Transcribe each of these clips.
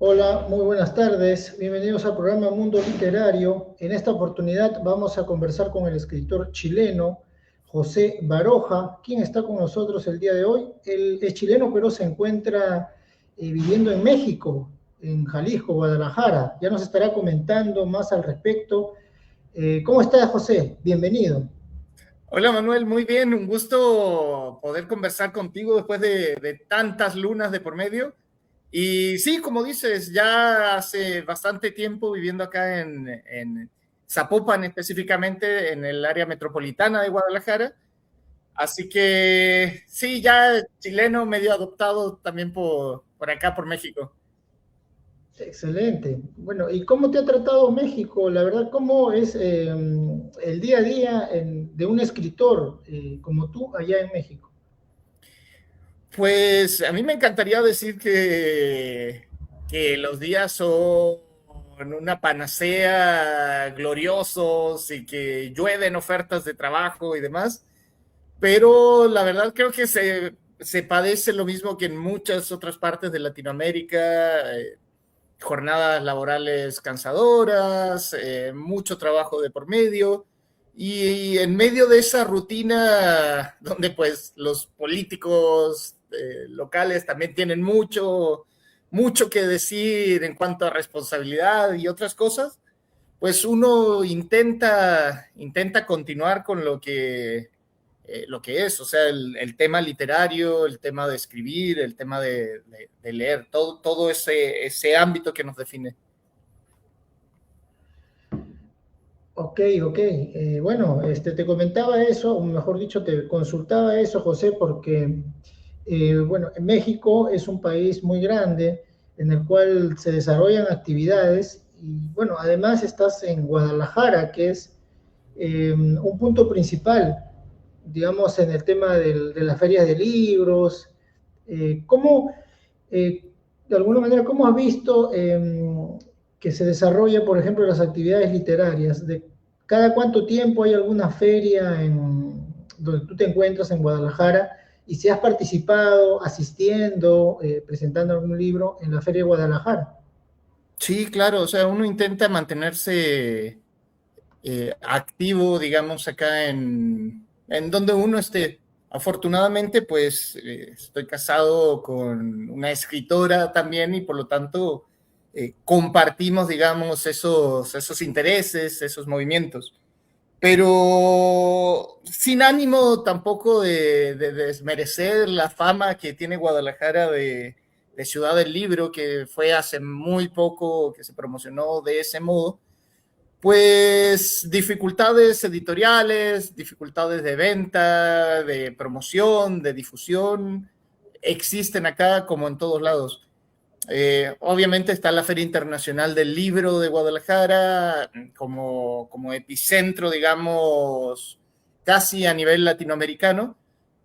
Hola, muy buenas tardes. Bienvenidos al programa Mundo Literario. En esta oportunidad vamos a conversar con el escritor chileno José Baroja, quien está con nosotros el día de hoy. Él es chileno, pero se encuentra viviendo en México, en Jalisco, Guadalajara. Ya nos estará comentando más al respecto. ¿Cómo estás, José? Bienvenido. Hola Manuel, muy bien, un gusto poder conversar contigo después de tantas lunas de por medio. Y sí, como dices, ya hace bastante tiempo viviendo acá en Zapopan, específicamente en el área metropolitana de Guadalajara. Así que sí, ya chileno, medio adoptado también por acá, por México. Excelente. Bueno, ¿y cómo te ha tratado México? La verdad, ¿cómo es el día a día de un escritor como tú allá en México? Pues a mí me encantaría decir que los días son una panacea gloriosos y que llueven ofertas de trabajo y demás, pero la verdad creo que se padece lo mismo que en muchas otras partes de Latinoamérica, jornadas laborales cansadoras, mucho trabajo de por medio. Y en medio de esa rutina, donde pues los políticos locales también tienen mucho que decir en cuanto a responsabilidad y otras cosas, pues uno intenta continuar con lo que es, o sea, el tema literario, el tema de escribir, el tema de leer, todo ese ámbito que nos define. Ok, ok. Bueno, te comentaba eso, o mejor dicho, te consultaba eso, José, porque, bueno, en México es un país muy grande en el cual se desarrollan actividades y, bueno, además estás en Guadalajara, que es un punto principal, digamos, en el tema de las ferias de libros. ¿Cómo, eh, de alguna manera, cómo has visto que se desarrolla, por ejemplo, las actividades literarias? ¿De cada cuánto tiempo hay alguna feria donde tú te encuentras en Guadalajara? Y si has participado asistiendo, presentando algún libro en la Feria de Guadalajara. Sí, claro, o sea, uno intenta mantenerse activo, digamos, acá en donde uno esté. Afortunadamente, pues estoy casado con una escritora también y por lo tanto compartimos, digamos, esos intereses, esos movimientos, pero sin ánimo tampoco de desmerecer la fama que tiene Guadalajara de ciudad del libro, que fue hace muy poco que se promocionó de ese modo. Pues dificultades editoriales, dificultades de venta, de promoción, de difusión, existen acá como en todos lados. Obviamente está la Feria Internacional del Libro de Guadalajara como epicentro, digamos, casi a nivel latinoamericano,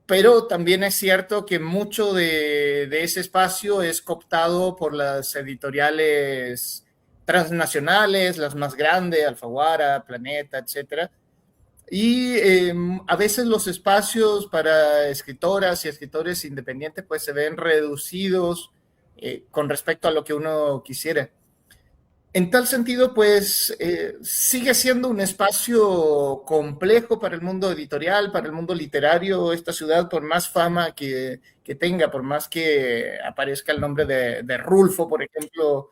pero también es cierto que mucho de ese espacio es cooptado por las editoriales transnacionales, las más grandes, Alfaguara, Planeta, etcétera. Y a veces los espacios para escritoras y escritores independientes pues se ven reducidos con respecto a lo que uno quisiera. En tal sentido, pues sigue siendo un espacio complejo para el mundo editorial, para el mundo literario, esta ciudad, por más fama que tenga, por más que aparezca el nombre de Rulfo, por ejemplo,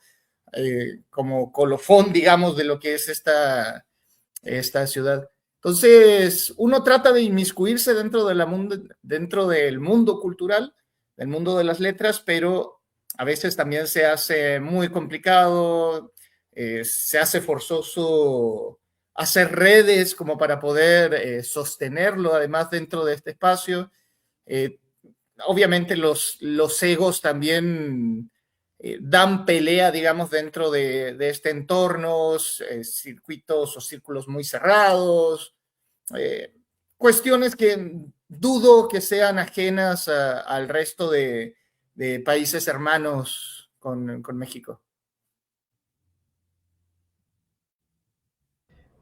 como colofón, digamos, de lo que es esta ciudad. Entonces, uno trata de inmiscuirse dentro del mundo cultural, del mundo de las letras, pero a veces también se hace muy complicado, se hace forzoso hacer redes como para poder sostenerlo, además dentro de este espacio. Eh, Obviamente los egos también dan pelea, digamos, dentro de este entorno, circuitos o círculos muy cerrados, eh, cuestiones que dudo que sean ajenas al resto de países hermanos con México.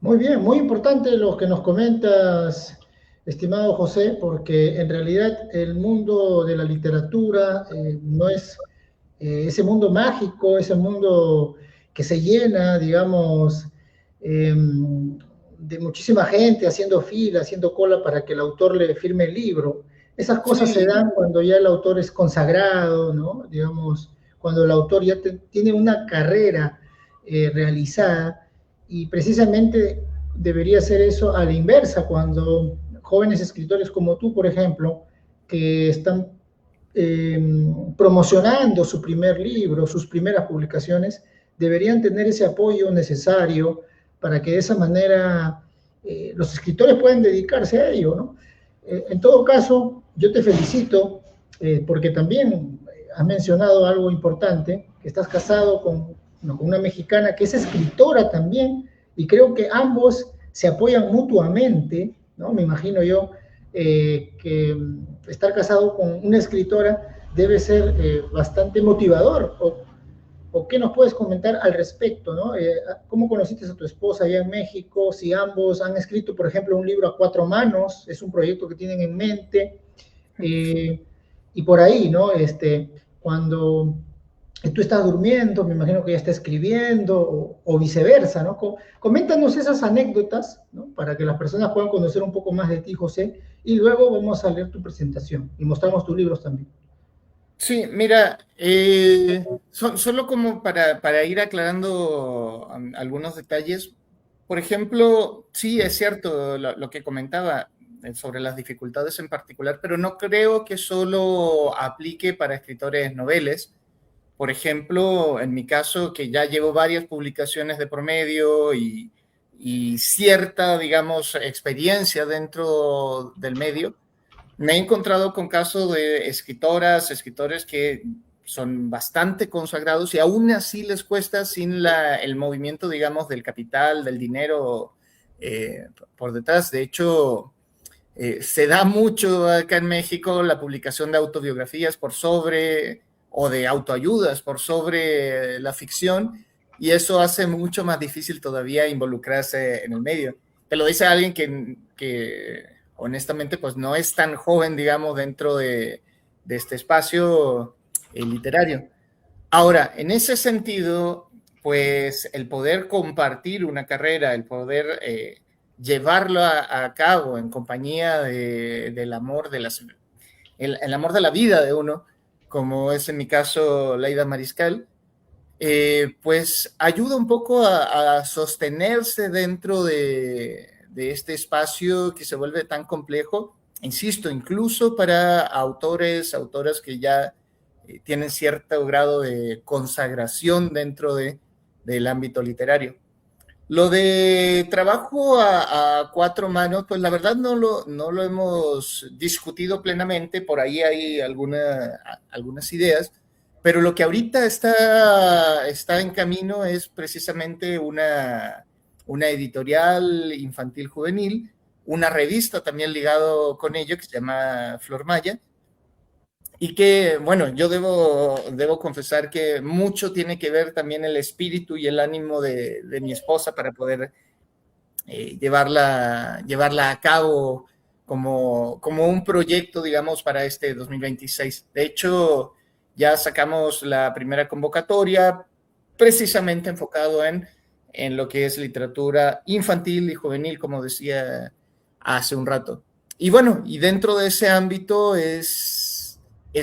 Muy bien, muy importante lo que nos comentas, estimado José, porque en realidad el mundo de la literatura no es ese mundo mágico, ese mundo que se llena, digamos, de muchísima gente haciendo fila, haciendo cola para que el autor le firme el libro. Esas cosas se Sí, dan cuando ya el autor es consagrado, ¿no? Digamos, cuando el autor ya tiene una carrera realizada, y precisamente debería ser eso a la inversa, cuando jóvenes escritores como tú, por ejemplo, que están eh, promocionando su primer libro, sus primeras publicaciones, deberían tener ese apoyo necesario para que de esa manera los escritores puedan dedicarse a ello, ¿no? En todo caso, yo te felicito porque también has mencionado algo importante, que estás casado no, con una mexicana que es escritora también, y creo que ambos se apoyan mutuamente, ¿no? Me imagino yo que estar casado con una escritora debe ser bastante motivador. ¿O qué nos puedes comentar al respecto, ¿no? ¿Cómo conociste a tu esposa allá en México? Si ambos han escrito, por ejemplo, un libro a cuatro manos, es un proyecto que tienen en mente. Eh, y por ahí, ¿no? Cuando tú estás durmiendo, me imagino que ella está escribiendo, o viceversa, ¿no? Coméntanos esas anécdotas, ¿no? Para que las personas puedan conocer un poco más de ti, José, y luego vamos a leer tu presentación y mostramos tus libros también. sí, mira, solo como para ir aclarando algunos detalles. Por ejemplo, sí, es cierto lo que comentaba sobre las dificultades en particular, pero no creo que solo aplique para escritores noveles. Por ejemplo, en mi caso, que ya llevo varias publicaciones de promedio y cierta, digamos, experiencia dentro del medio, me he encontrado con casos de escritoras, escritores que son bastante consagrados y aún así les cuesta sin el movimiento, digamos, del capital, del dinero por detrás. De hecho, se da mucho acá en México la publicación de autobiografías por sobre o de autoayudas por sobre la ficción, y eso hace mucho más difícil todavía involucrarse en el medio. Te lo dice alguien que honestamente pues no es tan joven, digamos, dentro de este espacio literario. Ahora, en ese sentido, pues el poder compartir una carrera, el poder llevarlo a cabo en compañía del amor el amor de la vida de uno, como es en mi caso Laida Mariscal, pues ayuda un poco a sostenerse dentro de este espacio que se vuelve tan complejo, insisto, incluso para autoras que ya tienen cierto grado de consagración dentro del ámbito literario. Lo de trabajo a cuatro manos, pues la verdad no lo hemos discutido plenamente, por ahí hay algunas ideas, pero lo que ahorita está en camino es precisamente una editorial infantil juvenil, una revista también ligado con ello que se llama Flor Maya, y que, bueno, yo debo confesar que mucho tiene que ver también el espíritu y el ánimo de mi esposa para poder llevarla a cabo como un proyecto, digamos, para este 2026. De hecho, ya sacamos la primera convocatoria precisamente enfocado en lo que es literatura infantil y juvenil, como decía hace un rato. Y bueno, y dentro de ese ámbito es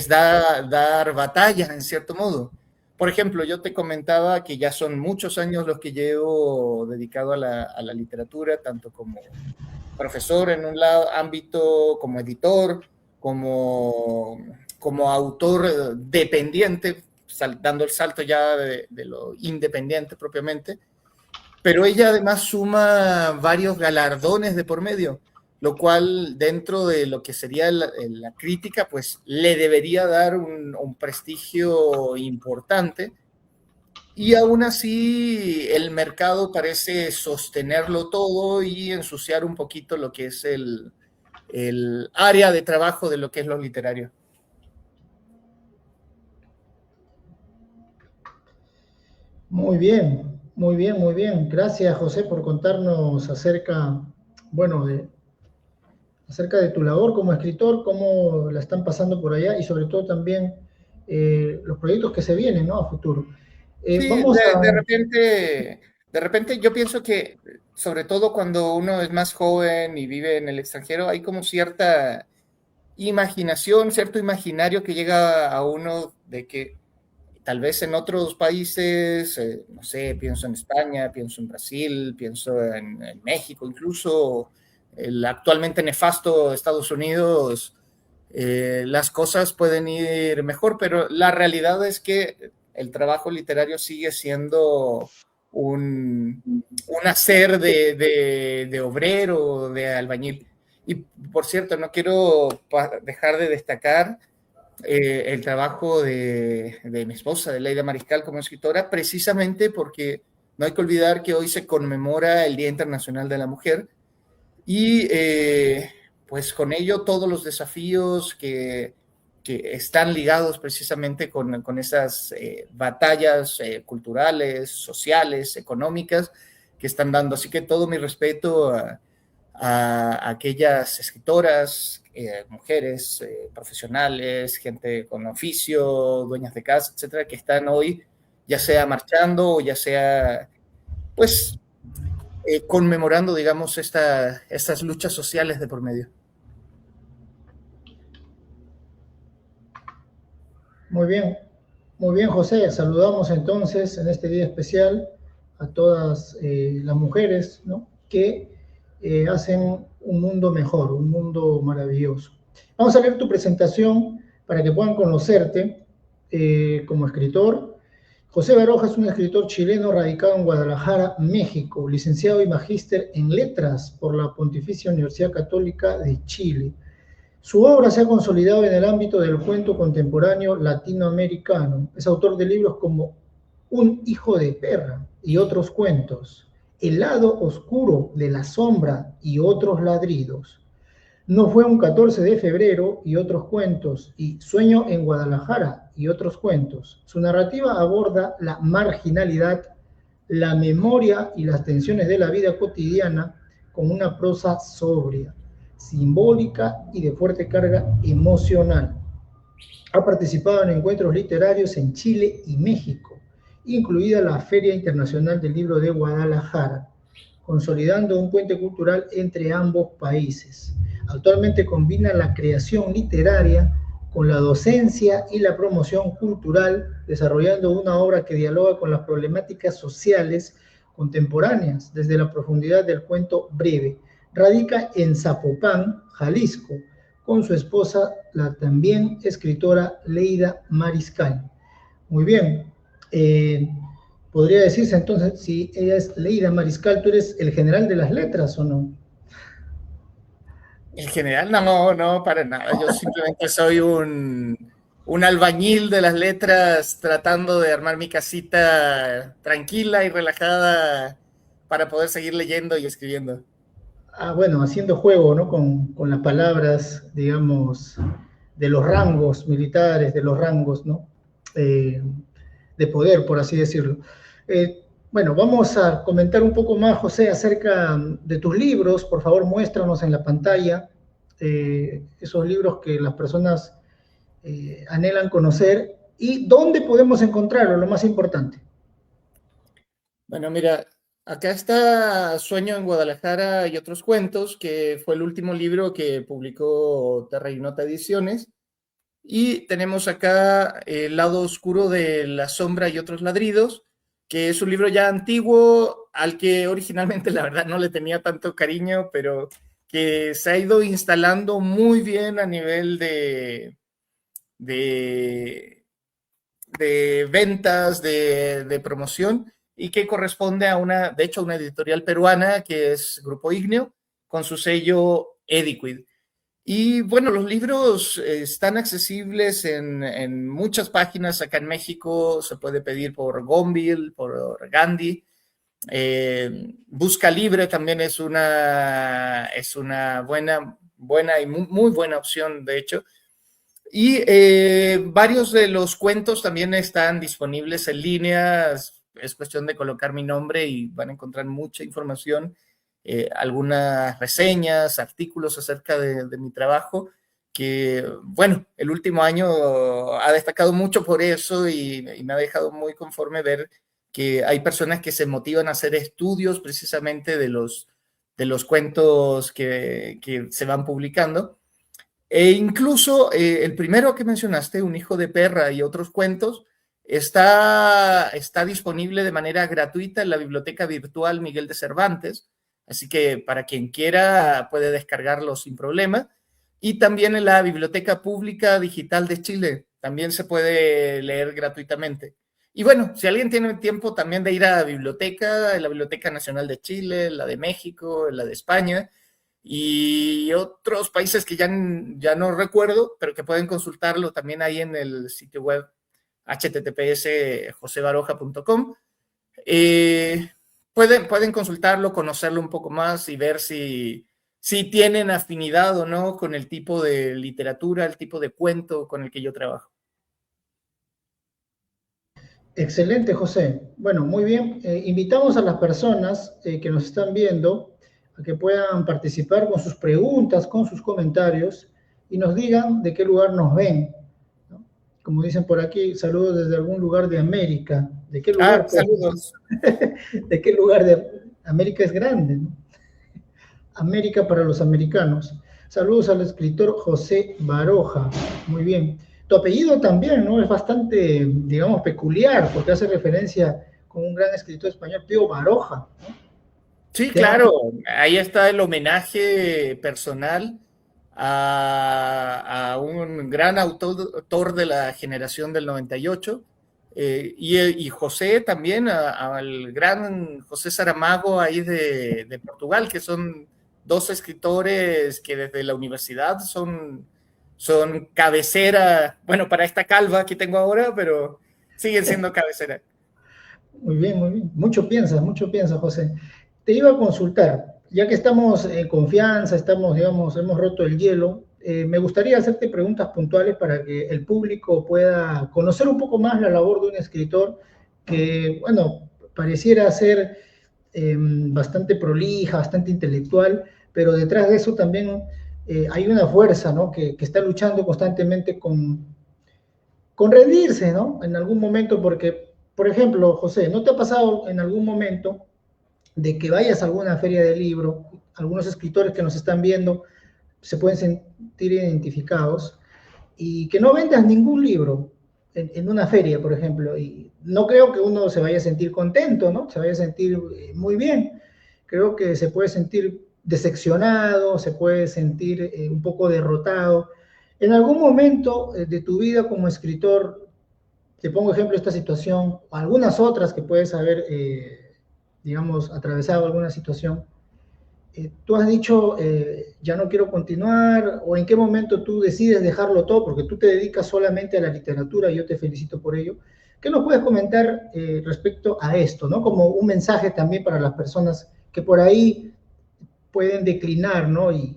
dar batalla, en cierto modo. Por ejemplo, yo te comentaba que ya son muchos años los que llevo dedicado a la literatura, tanto como profesor en un ámbito, como editor, como autor dependiente, dando el salto ya de lo independiente propiamente, pero ella además suma varios galardones de por medio, lo cual dentro de lo que sería la crítica, pues le debería dar un prestigio importante, y aún así el mercado parece sostenerlo todo y ensuciar un poquito lo que es el área de trabajo de lo que es lo literario. Muy bien, muy bien, muy bien. Gracias, José, por contarnos acerca, bueno, acerca de tu labor como escritor, cómo la están pasando por allá, y sobre todo también los proyectos que se vienen, ¿no? A futuro. Sí, Vamos a... de repente yo pienso que, sobre todo cuando uno es más joven y vive en el extranjero, hay como cierta imaginación, cierto imaginario que llega a uno de que tal vez en otros países, no sé, pienso en España, pienso en Brasil, pienso en México, incluso el actualmente nefasto Estados Unidos, las cosas pueden ir mejor, pero la realidad es que el trabajo literario sigue siendo un hacer de obrero, de albañil. Y por cierto, no quiero dejar de destacar el trabajo de mi esposa, de Leida Mariscal, como escritora, precisamente porque no hay que olvidar que hoy se conmemora el Día Internacional de la Mujer y pues con ello todos los desafíos que están ligados precisamente con esas batallas culturales, sociales, económicas que están dando. Así que todo mi respeto a aquellas escritoras, mujeres profesionales, gente con oficio, dueñas de casa, etcétera, que están hoy ya sea marchando o ya sea, pues, conmemorando, digamos, estas luchas sociales de por medio. Muy muy bien, José. Saludamos entonces en este día especial a todas las mujeres, ¿no? Que hacen un mundo mejor, un mundo maravilloso. Vamos a leer tu presentación para que puedan conocerte como escritor. José Baroja es un escritor chileno radicado en Guadalajara, México, licenciado y magíster en letras por la Pontificia Universidad Católica de Chile. Su obra se ha consolidado en el ámbito del cuento contemporáneo latinoamericano. Es autor de libros como Un hijo de perra y otros cuentos, El lado oscuro de la sombra y otros ladridos. No fue un 14 de febrero y otros cuentos, y Sueño en Guadalajara y otros cuentos. Su narrativa aborda la marginalidad, la memoria y las tensiones de la vida cotidiana con una prosa sobria, simbólica y de fuerte carga emocional. Ha participado en encuentros literarios en Chile y México, incluida la Feria Internacional del Libro de Guadalajara, consolidando un puente cultural entre ambos países. Actualmente combina la creación literaria con la docencia y la promoción cultural, desarrollando una obra que dialoga con las problemáticas sociales contemporáneas desde la profundidad del cuento breve. Radica en Zapopan, Jalisco, con su esposa, la también escritora Leida Mariscal. Muy bien. Podría decirse entonces, si ella es Leida Mariscal, ¿tú eres el general de las letras o no? En general, no, no, para nada. Yo simplemente soy un albañil de las letras tratando de armar mi casita tranquila y relajada para poder seguir leyendo y escribiendo. Bueno, haciendo juego, ¿no? Con las palabras, digamos, de los rangos militares, de los rangos, ¿no? Eh, de poder, por así decirlo. Bueno, vamos a comentar un poco más, José, acerca de tus libros. Por favor, muéstranos en la pantalla esos libros que las personas anhelan conocer y dónde podemos encontrarlo, lo más importante. Bueno, mira, acá está Sueño en Guadalajara y otros cuentos, que fue el último libro que publicó Terra y Nota Ediciones. Y tenemos acá El lado oscuro de la sombra y otros ladridos, que es un libro ya antiguo, al que originalmente la verdad no le tenía tanto cariño, pero que se ha ido instalando muy bien a nivel de, de ventas, de promoción, y que corresponde a una, de hecho, a una editorial peruana que es Grupo Igneo, con su sello Ediquid. Y bueno, los libros están accesibles en muchas páginas acá en México, se puede pedir por Gonville, por Gandhi. Busca Libre también es una buena y muy buena opción, de hecho. Y varios de los cuentos también están disponibles en línea. Es cuestión de colocar mi nombre y van a encontrar mucha información, algunas reseñas, artículos acerca de mi trabajo bueno, el último año ha destacado mucho por eso y me ha dejado muy conforme ver que hay personas que se motivan a hacer estudios precisamente de los cuentos que se van publicando. E incluso el primero que mencionaste, Un hijo de perra y otros cuentos, está disponible de manera gratuita en la biblioteca virtual Miguel de Cervantes, así que para quien quiera puede descargarlo sin problema. Y también en la Biblioteca Pública Digital de Chile, también se puede leer gratuitamente. Y bueno, si alguien tiene tiempo también de ir a la Biblioteca Nacional de Chile, la de México, la de España, y otros países que ya no recuerdo, pero que pueden consultarlo también ahí en el sitio web https://josebaroja.com. Pueden consultarlo, conocerlo un poco más y ver si tienen afinidad o no con el tipo de literatura, el tipo de cuento con el que yo trabajo. Excelente, José. Bueno, muy bien. Invitamos a las personas que nos están viendo a que puedan participar con sus preguntas, con sus comentarios y nos digan de qué lugar nos ven, ¿no? Como dicen por aquí, saludos desde algún lugar de América. ¿De qué lugar? Saludos. ¿De qué lugar de América? Es grande, ¿no? América para los americanos. Saludos al escritor José Baroja. Muy bien. Tu apellido también, ¿no? Es bastante, digamos, peculiar, porque hace referencia con un gran escritor español, Pío Baroja, ¿no? Sí, claro. Ahí está el homenaje personal a un gran autor de la generación del 98. Y José también, al gran José Saramago ahí de Portugal, que son dos escritores que desde la universidad son cabecera, bueno, para esta calva que tengo ahora, pero siguen siendo cabecera. Muy bien, muy bien. Mucho piensas, José. Te iba a consultar, ya que estamos en confianza, estamos, digamos, hemos roto el hielo, me gustaría hacerte preguntas puntuales para que el público pueda conocer un poco más la labor de un escritor que, bueno, pareciera ser bastante prolija, bastante intelectual, pero detrás de eso también hay una fuerza, ¿no? Que está luchando constantemente con rendirse, ¿no? En algún momento, porque, por ejemplo, José, ¿no te ha pasado en algún momento de que vayas a alguna feria de libro, algunos escritores que nos están viendo se pueden sentir identificados, y que no vendas ningún libro en una feria, por ejemplo? Y no creo que uno se vaya a sentir contento, ¿no? Se vaya a sentir muy bien. Creo que se puede sentir decepcionado, se puede sentir un poco derrotado. En algún momento de tu vida como escritor, te pongo ejemplo esta situación, o algunas otras que puedes haber, digamos, atravesado alguna situación, tú has dicho, ya no quiero continuar, o en qué momento tú decides dejarlo todo, porque tú te dedicas solamente a la literatura y yo te felicito por ello. ¿Qué nos puedes comentar respecto a esto, ¿no? Como un mensaje también para las personas que por ahí pueden declinar, ¿no? Y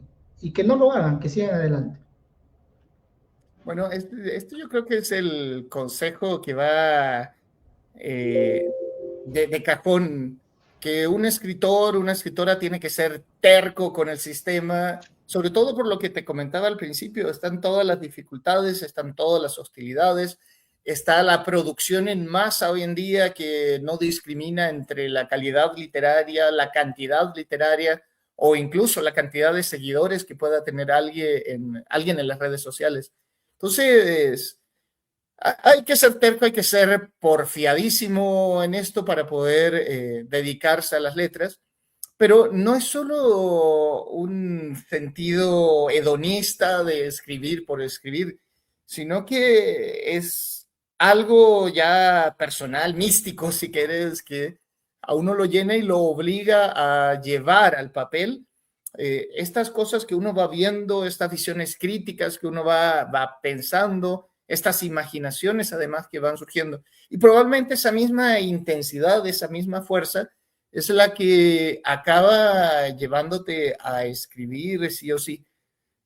que no lo hagan, que sigan adelante. Bueno, este yo creo que es el consejo que va de cajón, que un escritor, una escritora tiene que ser terco con el sistema, sobre todo por lo que te comentaba al principio, están todas las dificultades, están todas las hostilidades, está la producción en masa hoy en día que no discrimina entre la calidad literaria, la cantidad literaria o incluso la cantidad de seguidores que pueda tener alguien en las redes sociales. Entonces, hay que ser terco, hay que ser porfiadísimo en esto para poder dedicarse a las letras, pero no es solo un sentido hedonista de escribir por escribir, sino que es algo ya personal, místico, si quieres, que a uno lo llena y lo obliga a llevar al papel estas cosas que uno va viendo, estas visiones críticas que uno va pensando, estas imaginaciones además que van surgiendo. Y probablemente esa misma intensidad, esa misma fuerza, es la que acaba llevándote a escribir sí o sí.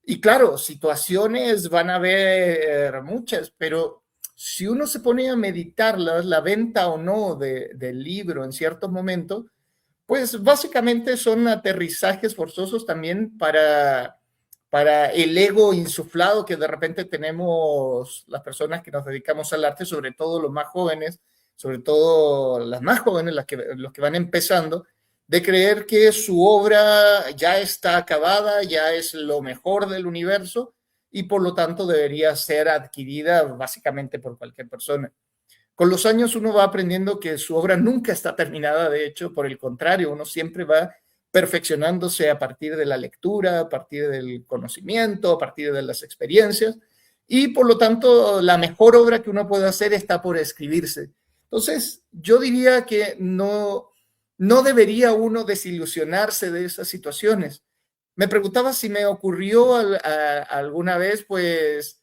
Y claro, situaciones van a haber muchas, pero si uno se pone a meditarlas, la venta o no del libro en ciertos momentos, pues básicamente son aterrizajes forzosos también para para el ego insuflado que de repente tenemos las personas que nos dedicamos al arte, sobre todo los más jóvenes, sobre todo las más jóvenes, los que van empezando, de creer que su obra ya está acabada, ya es lo mejor del universo y por lo tanto debería ser adquirida básicamente por cualquier persona. Con los años uno va aprendiendo que su obra nunca está terminada, de hecho, por el contrario, uno siempre va perfeccionándose a partir de la lectura, a partir del conocimiento, a partir de las experiencias, y por lo tanto la mejor obra que uno puede hacer está por escribirse. Entonces, yo diría que no debería uno desilusionarse de esas situaciones. Me preguntaba si me ocurrió alguna vez, pues,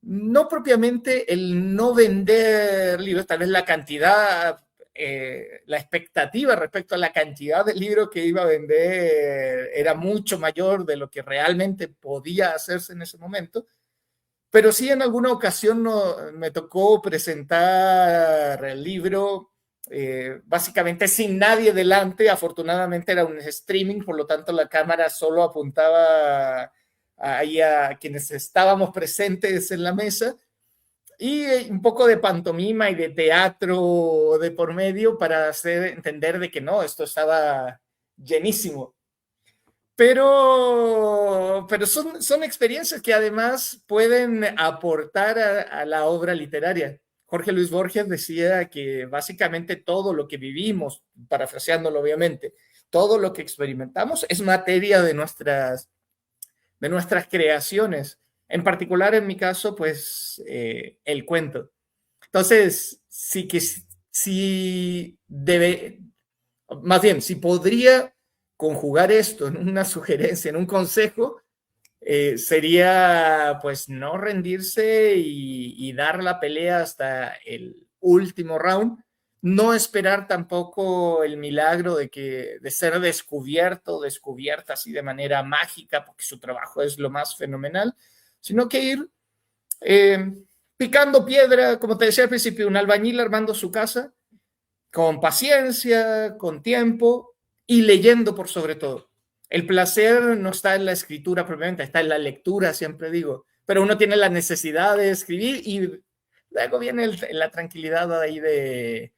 no propiamente el no vender libros, tal vez la cantidad, la expectativa respecto a la cantidad de libros que iba a vender era mucho mayor de lo que realmente podía hacerse en ese momento, pero sí en alguna ocasión me tocó presentar el libro básicamente sin nadie delante. Afortunadamente era un streaming, por lo tanto la cámara solo apuntaba ahí a quienes estábamos presentes en la mesa y un poco de pantomima y de teatro de por medio para hacer entender de que no, esto estaba llenísimo. Pero son experiencias que además pueden aportar a la obra literaria. Jorge Luis Borges decía que básicamente todo lo que vivimos, parafraseándolo obviamente, todo lo que experimentamos es materia de nuestras creaciones. En particular, en mi caso, pues el cuento. Entonces, más bien, si podría conjugar esto en una sugerencia, en un consejo, sería pues no rendirse y dar la pelea hasta el último round, no esperar tampoco el milagro de ser descubierta así de manera mágica, porque su trabajo es lo más fenomenal, sino que ir picando piedra, como te decía al principio, un albañil armando su casa, con paciencia, con tiempo y leyendo por sobre todo. El placer no está en la escritura propiamente, está en la lectura, siempre digo, pero uno tiene la necesidad de escribir y luego viene la tranquilidad ahí de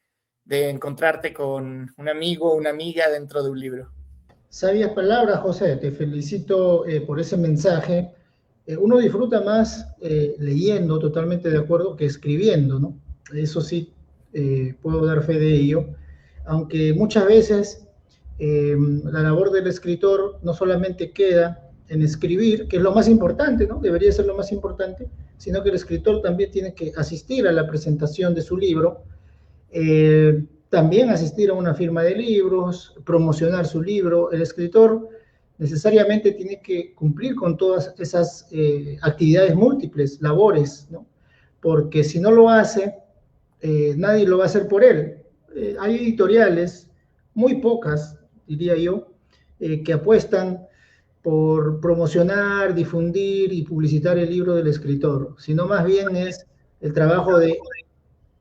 encontrarte con un amigo o una amiga dentro de un libro. Sabias palabras, José, te felicito por ese mensaje. Uno disfruta más leyendo, totalmente de acuerdo, que escribiendo, ¿no? Eso sí, puedo dar fe de ello, aunque muchas veces la labor del escritor no solamente queda en escribir, que es lo más importante, ¿no? Debería ser lo más importante, sino que el escritor también tiene que asistir a la presentación de su libro, también asistir a una firma de libros, promocionar su libro. El escritor necesariamente tiene que cumplir con todas esas actividades múltiples, labores, ¿no? Porque si no lo hace, nadie lo va a hacer por él. Hay editoriales, muy pocas, diría yo, que apuestan por promocionar, difundir y publicitar el libro del escritor, sino más bien es el trabajo de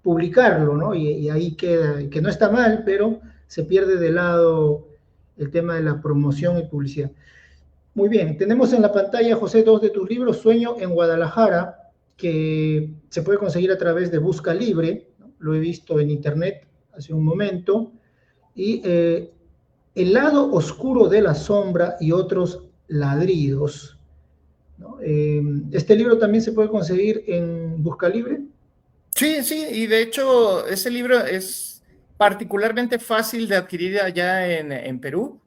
publicarlo, ¿no? Y ahí queda, que no está mal, pero se pierde de lado el tema de la promoción y publicidad. Muy bien, tenemos en la pantalla, José, dos de tus libros, Sueño en Guadalajara, que se puede conseguir a través de Busca Libre, ¿no? Lo he visto en internet hace un momento, y El lado oscuro de la sombra y otros ladridos, ¿no? Este libro también se puede conseguir en Busca Libre. Sí, sí, y de hecho ese libro es particularmente fácil de adquirir allá en Perú,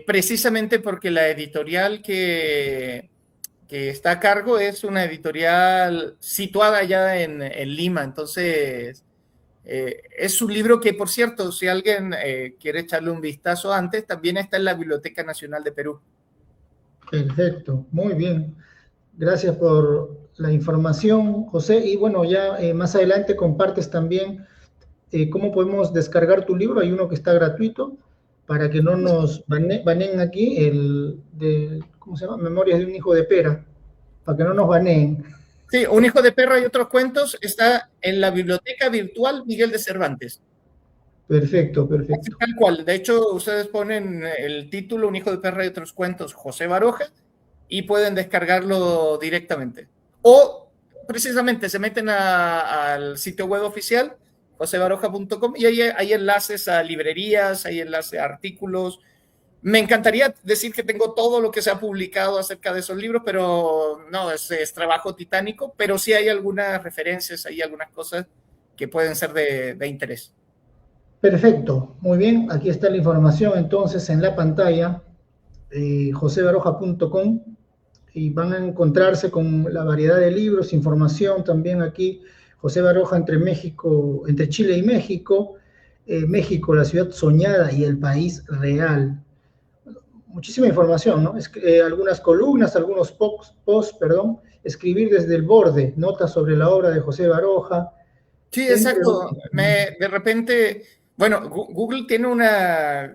precisamente porque la editorial que está a cargo es una editorial situada allá en Lima. Entonces, es un libro que, por cierto, si alguien quiere echarle un vistazo antes, también está en la Biblioteca Nacional de Perú. Perfecto, muy bien. Gracias por la información, José. Y bueno, ya más adelante compartes también cómo podemos descargar tu libro. Hay uno que está gratuito para que no nos baneen aquí, ¿cómo se llama? Memorias de un hijo de pera, para que no nos baneen. Sí, Un hijo de perra y otros cuentos está en la Biblioteca Virtual Miguel de Cervantes. Perfecto, perfecto. Tal cual. De hecho, ustedes ponen el título Un hijo de perra y otros cuentos, José Baroja, y pueden descargarlo directamente. O precisamente se meten al sitio web oficial, josebaroja.com, y hay enlaces a librerías, hay enlaces a artículos. Me encantaría decir que tengo todo lo que se ha publicado acerca de esos libros, pero no, es trabajo titánico, pero sí hay algunas referencias, hay algunas cosas que pueden ser de interés. Perfecto, muy bien, aquí está la información entonces en la pantalla, josebaroja.com, y van a encontrarse con la variedad de libros, información también aquí, José Baroja entre México, entre Chile y México, México, la ciudad soñada y el país real. Muchísima información, ¿no? Algunas columnas, algunos posts, perdón, escribir desde el borde, notas sobre la obra de José Baroja. Sí, Entre... exacto. De repente, bueno, Google tiene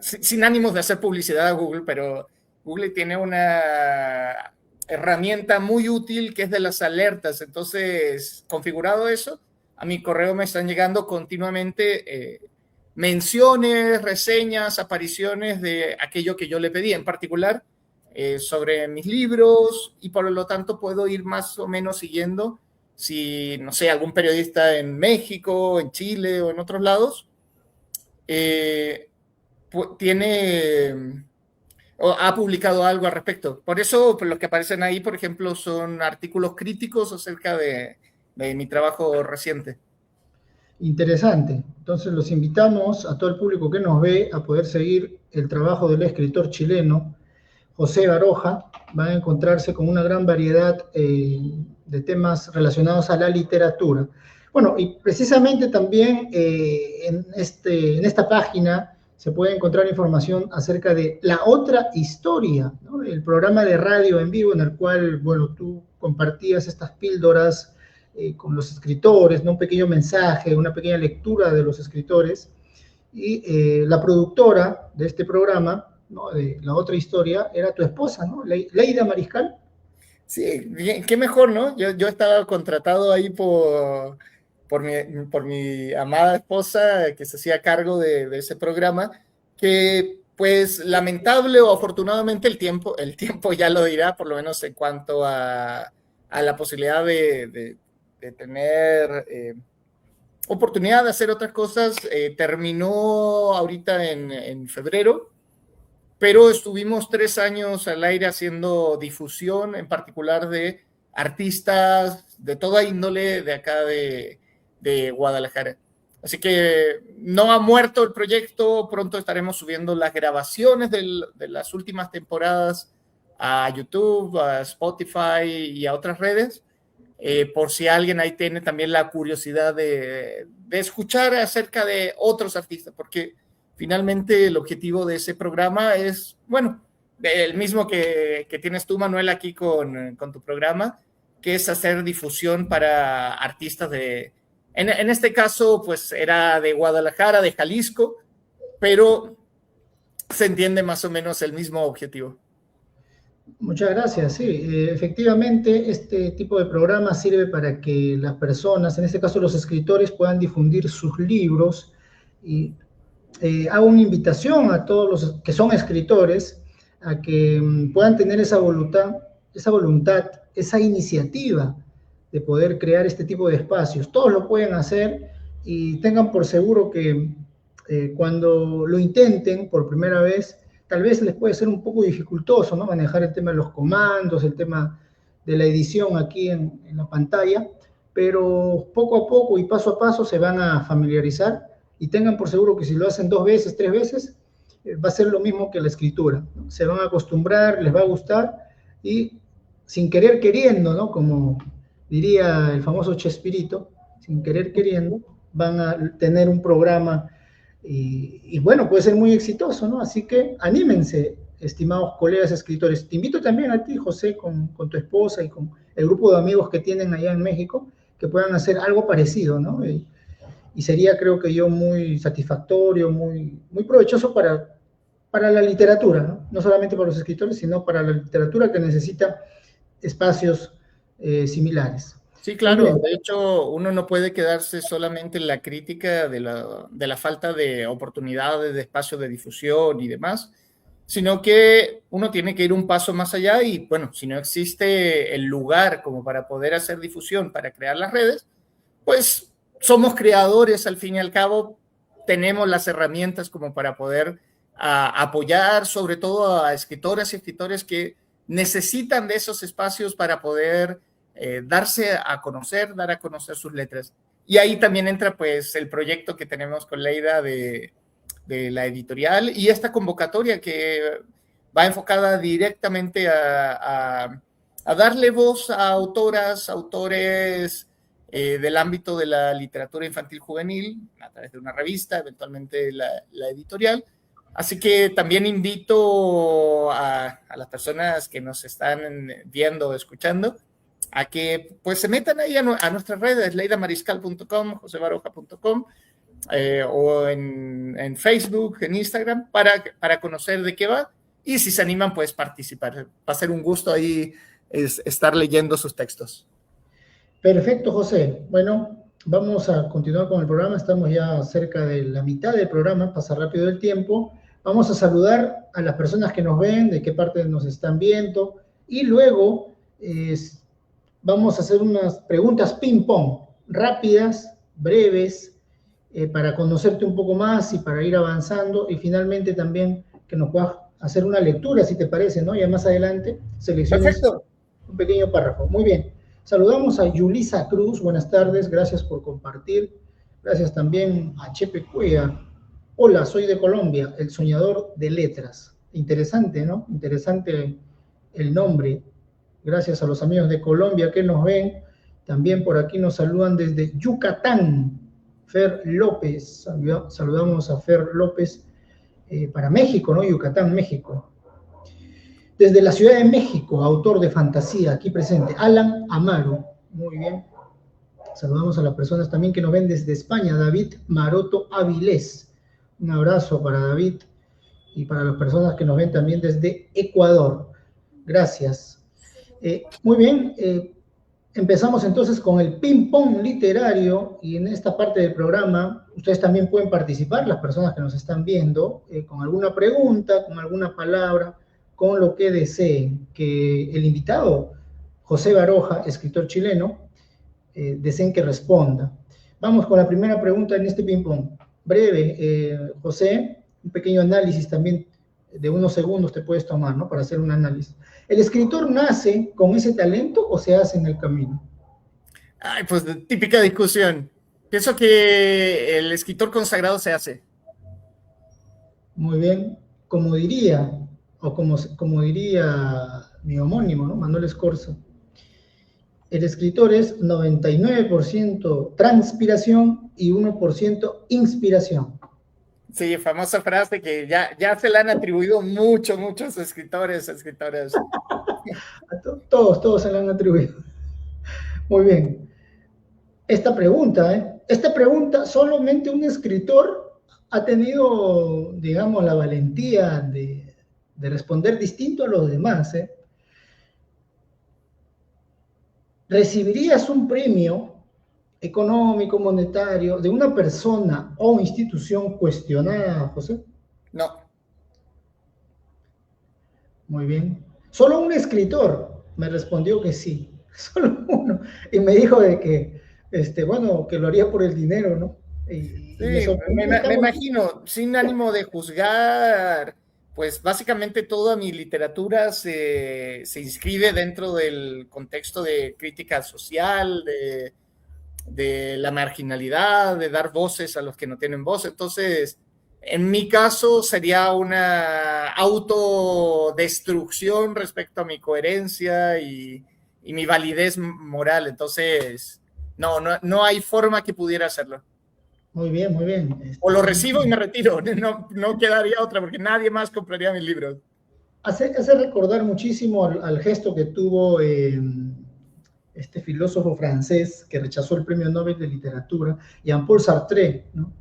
sin ánimos de hacer publicidad a Google, pero Google tiene una herramienta muy útil que es de las alertas. Entonces, configurado eso, a mi correo me están llegando continuamente menciones, reseñas, apariciones de aquello que yo le pedí, en particular sobre mis libros, y por lo tanto puedo ir más o menos siguiendo si, no sé, algún periodista en México, en Chile o en otros lados tiene o ha publicado algo al respecto. Por eso, pues, los que aparecen ahí, por ejemplo, son artículos críticos acerca de mi trabajo reciente. Interesante. Entonces los invitamos a todo el público que nos ve a poder seguir el trabajo del escritor chileno José Baroja. Van a encontrarse con una gran variedad de temas relacionados a la literatura. Bueno, y precisamente también en esta página se puede encontrar información acerca de La Otra Historia, ¿no? El programa de radio en vivo en el cual, bueno, tú compartías estas píldoras con los escritores, ¿no? Un pequeño mensaje, una pequeña lectura de los escritores. Y la productora de este programa, ¿no? De La Otra Historia, era tu esposa, ¿no? Leida Mariscal. Sí, bien, qué mejor, ¿no? Yo estaba contratado ahí por mi amada esposa que se hacía cargo de ese programa, que pues lamentable o afortunadamente el tiempo ya lo dirá, por lo menos en cuanto a la posibilidad de tener oportunidad de hacer otras cosas, terminó ahorita en febrero, pero estuvimos 3 años al aire haciendo difusión, en particular de artistas de toda índole de acá de Guadalajara. Así que no ha muerto el proyecto, pronto estaremos subiendo las grabaciones de las últimas temporadas a YouTube, a Spotify y a otras redes, por si alguien ahí tiene también la curiosidad de escuchar acerca de otros artistas, porque finalmente el objetivo de ese programa es, bueno, el mismo que tienes tú, Manuel, aquí con tu programa, que es hacer difusión para artistas en este caso, pues era de Guadalajara, de Jalisco, pero se entiende más o menos el mismo objetivo. Muchas gracias, sí, efectivamente este tipo de programa sirve para que las personas, en este caso los escritores, puedan difundir sus libros y hago una invitación a todos los que son escritores a que puedan tener esa iniciativa de poder crear este tipo de espacios. Todos lo pueden hacer y tengan por seguro que cuando lo intenten por primera vez, tal vez les puede ser un poco dificultoso, ¿no? Manejar el tema de los comandos, el tema de la edición aquí en la pantalla, pero poco a poco y paso a paso se van a familiarizar y tengan por seguro que si lo hacen 2 veces, 3 veces, va a ser lo mismo que la escritura, ¿no? Se van a acostumbrar, les va a gustar y sin querer queriendo, ¿no? Como diría el famoso Chespirito, sin querer queriendo, van a tener un programa y bueno, puede ser muy exitoso, ¿no? Así que anímense, estimados colegas escritores. Te invito también a ti, José, con tu esposa y con el grupo de amigos que tienen allá en México, que puedan hacer algo parecido, ¿no? Y sería, creo que yo, muy satisfactorio, muy provechoso para la literatura, ¿no? No solamente para los escritores, sino para la literatura que necesita espacios similares. Sí, Muy claro. bien. De hecho, uno no puede quedarse solamente en la crítica de la falta de oportunidades, de espacio de difusión y demás, sino que uno tiene que ir un paso más allá y, bueno, si no existe el lugar como para poder hacer difusión, para crear las redes, pues somos creadores al fin y al cabo, tenemos las herramientas como para poder apoyar sobre todo a escritoras y escritores que necesitan de esos espacios para poder darse a conocer, dar a conocer sus letras. Y ahí también entra pues el proyecto que tenemos con Leida de la editorial y esta convocatoria que va enfocada directamente a darle voz a autoras, autores del ámbito de la literatura infantil juvenil, a través de una revista, eventualmente la editorial. Así que también invito a las personas que nos están viendo o escuchando a que pues se metan ahí a nuestras redes, leidamariscal.com, josebaroja.com, o en Facebook, en Instagram, para conocer de qué va y si se animan, pues participar. Va a ser un gusto ahí estar leyendo sus textos. Perfecto, José. Bueno, vamos a continuar con el programa. Estamos ya cerca de la mitad del programa, pasa rápido el tiempo. Vamos a saludar a las personas que nos ven, de qué parte nos están viendo, y luego vamos a hacer unas preguntas ping-pong, rápidas, breves, para conocerte un poco más y para ir avanzando, y finalmente también que nos puedas hacer una lectura, si te parece, ¿no? Ya más adelante selecciones un pequeño párrafo. Muy bien. Saludamos a Yulisa Cruz, buenas tardes, gracias por compartir. Gracias también a Chepe Cuea. Hola, soy de Colombia, el soñador de letras. Interesante, ¿no? Interesante el nombre. Gracias a los amigos de Colombia que nos ven. También por aquí nos saludan desde Yucatán. Fer López, saludamos a Fer López para México, ¿no? Yucatán, México. Desde la Ciudad de México, autor de fantasía, aquí presente, Alan Amaro. Muy bien. Saludamos a las personas también que nos ven desde España, David Maroto Avilés. Un abrazo para David y para las personas que nos ven también desde Ecuador. Gracias. Muy bien, empezamos entonces con el ping-pong literario y en esta parte del programa ustedes también pueden participar, las personas que nos están viendo, con alguna pregunta, con alguna palabra, con lo que deseen, que el invitado, José Baroja, escritor chileno, deseen que responda. Vamos con la primera pregunta en este ping-pong. Breve, José, un pequeño análisis también de unos segundos te puedes tomar, ¿no? Para hacer un análisis. ¿El escritor nace con ese talento o se hace en el camino? Ay, pues típica discusión. Pienso que el escritor consagrado se hace. Muy bien. Como diría, o como diría mi homónimo, ¿no? Manuel Escorza, el escritor es 99% transpiración y 1% inspiración. Sí, famosa frase que ya se la han atribuido muchos escritores, escritoras. Todos se la han atribuido. Muy bien. Esta pregunta, solamente un escritor ha tenido, digamos, la valentía de responder distinto a los demás. ¿Recibirías un premio económico, monetario, de una persona o institución cuestionada, José? No. Muy bien. Solo un escritor me respondió que sí, solo uno, y me dijo de que, bueno, que lo haría por el dinero, ¿no? Sí, me imagino, sin ánimo de juzgar, pues básicamente toda mi literatura se inscribe dentro del contexto de crítica social, de la marginalidad, de dar voces a los que no tienen voz. Entonces, en mi caso sería una autodestrucción respecto a mi coherencia y mi validez moral. Entonces, no hay forma que pudiera hacerlo. Muy bien, muy bien. O lo recibo y me retiro. No quedaría otra porque nadie más compraría mis libros. Hace recordar muchísimo al gesto que tuvo este filósofo francés que rechazó el premio Nobel de Literatura, Jean-Paul Sartre, ¿no?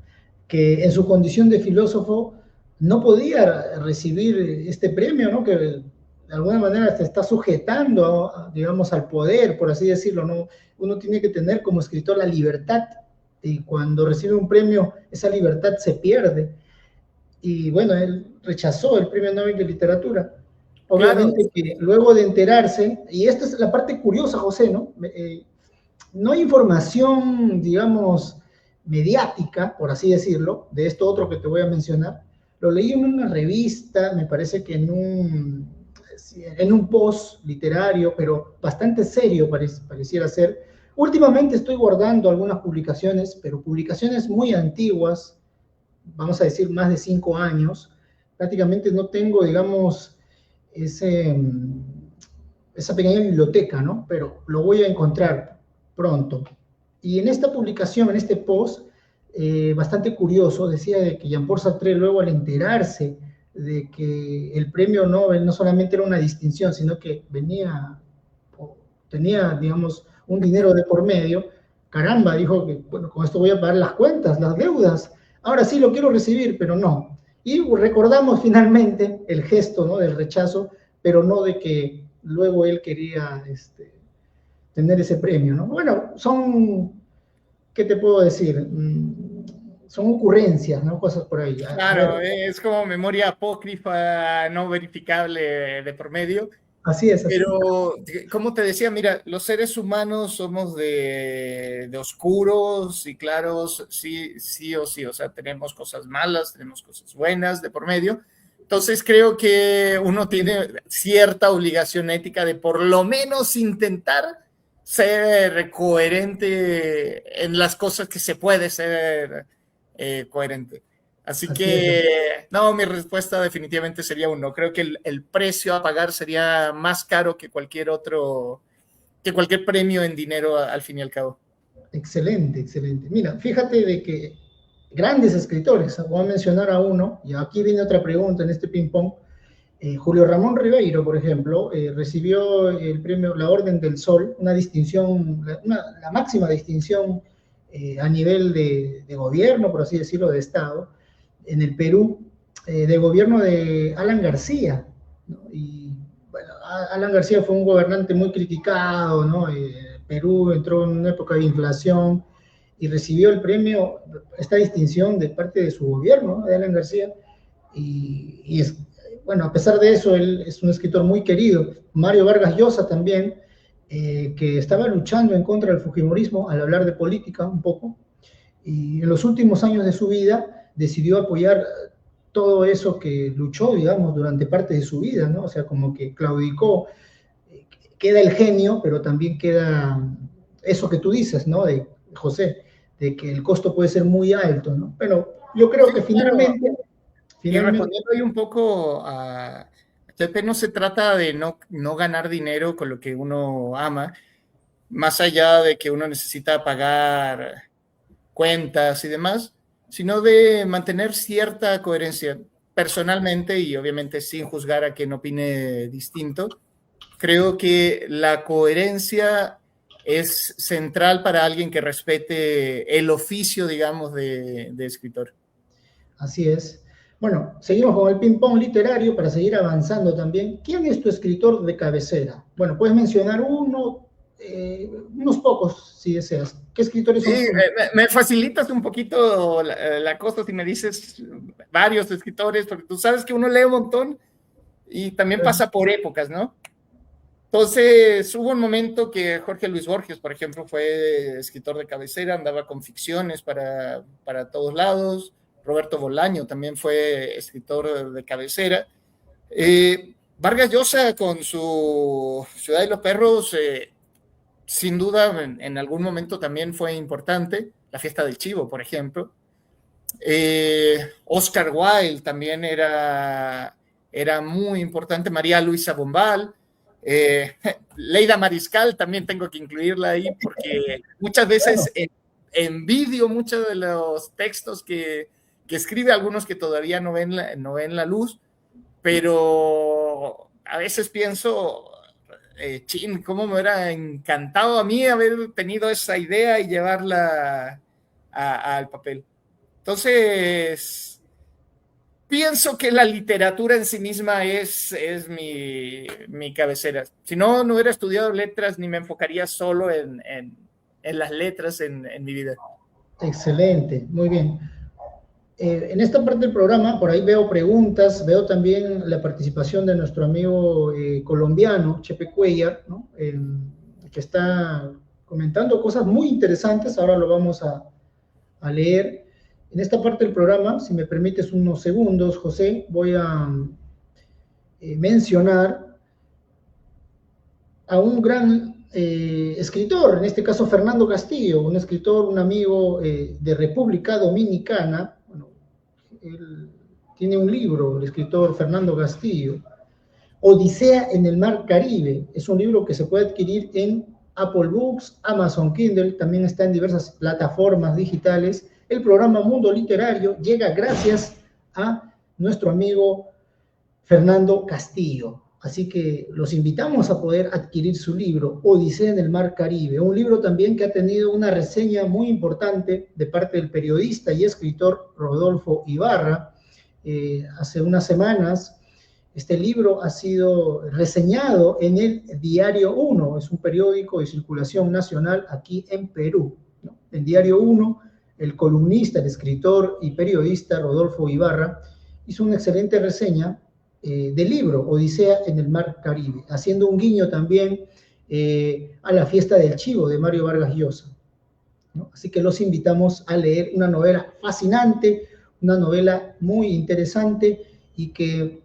Que en su condición de filósofo no podía recibir este premio, ¿no? Que de alguna manera se está sujetando, digamos, al poder, por así decirlo, ¿no? Uno tiene que tener como escritor la libertad, y cuando recibe un premio, esa libertad se pierde. y bueno, él rechazó el Premio Nobel de Literatura. Claro, Obviamente que luego de enterarse, y esta es la parte curiosa, José, ¿no? No hay información, digamos, mediática, por así decirlo, de esto otro que te voy a mencionar. Lo leí en una revista, me parece que en un post literario, pero bastante serio pareciera ser. Últimamente estoy guardando algunas publicaciones, pero publicaciones muy antiguas, vamos a decir más de 5 años. Prácticamente no tengo, digamos, ese, esa pequeña biblioteca, ¿no? Pero lo voy a encontrar pronto. Y en esta publicación, en este post, bastante curioso, decía de que Jean-Paul Sartre, luego al enterarse de que el premio Nobel no solamente era una distinción, sino que venía, o tenía, digamos, un dinero de por medio, caramba, dijo que, bueno, con esto voy a pagar las cuentas, las deudas, ahora sí lo quiero recibir, pero no. Y recordamos finalmente el gesto, ¿no?, del rechazo, pero no de que luego él quería tener ese premio, ¿no? Bueno, son, ¿qué te puedo decir? Son ocurrencias, ¿no? Cosas por ahí. A claro, ver, es como memoria apócrifa no verificable de por medio. así es, así es. Pero, como te decía, mira, los seres humanos somos de oscuros y claros, sí, sí o sí, o sea, tenemos cosas malas, tenemos cosas buenas de por medio. Entonces creo que uno tiene cierta obligación ética de por lo menos intentar ser coherente en las cosas que se puede ser coherente. Así Así es. que, no, mi respuesta definitivamente sería uno. Creo que el precio a pagar sería más caro que cualquier otro, que cualquier premio en dinero al fin y al cabo. Excelente, excelente. Mira, fíjate de que grandes escritores, voy a mencionar a uno, y aquí viene otra pregunta en este ping-pong. Julio Ramón Ribeiro, por ejemplo, recibió el premio La Orden del Sol, una distinción, la máxima distinción a nivel de gobierno, por así decirlo, de Estado, en el Perú, de gobierno de Alan García, ¿no? Y bueno, Alan García fue un gobernante muy criticado, ¿no? Perú entró en una época de inflación y recibió el premio, esta distinción de parte de su gobierno, ¿no?, de Alan García, y es, bueno, a pesar de eso, él es un escritor muy querido. Mario Vargas Llosa también, que estaba luchando en contra del fujimorismo al hablar de política un poco, y en los últimos años de su vida decidió apoyar todo eso que luchó, digamos, durante parte de su vida, ¿no? O sea, como que claudicó, queda el genio, pero también queda eso que tú dices, ¿no? De José, de que el costo puede ser muy alto, ¿no? Pero yo creo Sí, que claro. Y finalmente, respondiendo ahí un poco a Chepe, no se trata de no ganar dinero con lo que uno ama, más allá de que uno necesita pagar cuentas y demás, sino de mantener cierta coherencia personalmente y obviamente sin juzgar a quien opine distinto. Creo que la coherencia es central para alguien que respete el oficio, digamos, de escritor. así es. Bueno, seguimos con el ping-pong literario para seguir avanzando también. ¿Quién es tu escritor de cabecera? Bueno, puedes mencionar uno, unos pocos, si deseas. ¿Qué escritores Sí, son? me facilitas un poquito la cosa si me dices varios escritores, porque tú sabes que uno lee un montón y también pasa por épocas, ¿no? Entonces, hubo un momento que Jorge Luis Borges, por ejemplo, fue escritor de cabecera, andaba con ficciones para todos lados. Roberto Bolaño también fue escritor de cabecera. Vargas Llosa con su Ciudad de los Perros, sin duda, en algún momento también fue importante. La Fiesta del Chivo, por ejemplo. Oscar Wilde también era muy importante. María Luisa Bombal. Leida Mariscal también tengo que incluirla ahí porque muchas Claro, veces envidio muchos de los textos que escribe, algunos que todavía no ven la luz, pero a veces pienso, chin, cómo me hubiera encantado a mí haber tenido esa idea y llevarla al papel. Entonces, pienso que la literatura en sí misma es mi cabecera. Si no, no hubiera estudiado letras ni me enfocaría solo en las letras en mi vida. excelente, muy bien. En esta parte del programa, por ahí veo preguntas, veo también la participación de nuestro amigo colombiano, Chepe Cuellar, ¿no? Que está comentando cosas muy interesantes, ahora lo vamos a leer. En esta parte del programa, si me permites unos segundos, José, voy a mencionar a un gran escritor, en este caso Fernando Castillo, un escritor, un amigo de República Dominicana. Bueno, él tiene un libro, el escritor Fernando Castillo, Odisea en el Mar Caribe. Es un libro que se puede adquirir en Apple Books, Amazon Kindle, también está en diversas plataformas digitales. El programa Mundo Literario llega gracias a nuestro amigo Fernando Castillo. Así que los invitamos a poder adquirir su libro, Odisea en el Mar Caribe, un libro también que ha tenido una reseña muy importante de parte del periodista y escritor Rodolfo Ibarra. Hace unas semanas, este libro ha sido reseñado en el Diario Uno, es un periódico de circulación nacional aquí en Perú, ¿no? El Diario Uno, el columnista, el escritor y periodista Rodolfo Ibarra hizo una excelente reseña del libro Odisea en el Mar Caribe, haciendo un guiño también a la fiesta del chivo de Mario Vargas Llosa, ¿no? Así que los invitamos a leer una novela fascinante, una novela muy interesante y que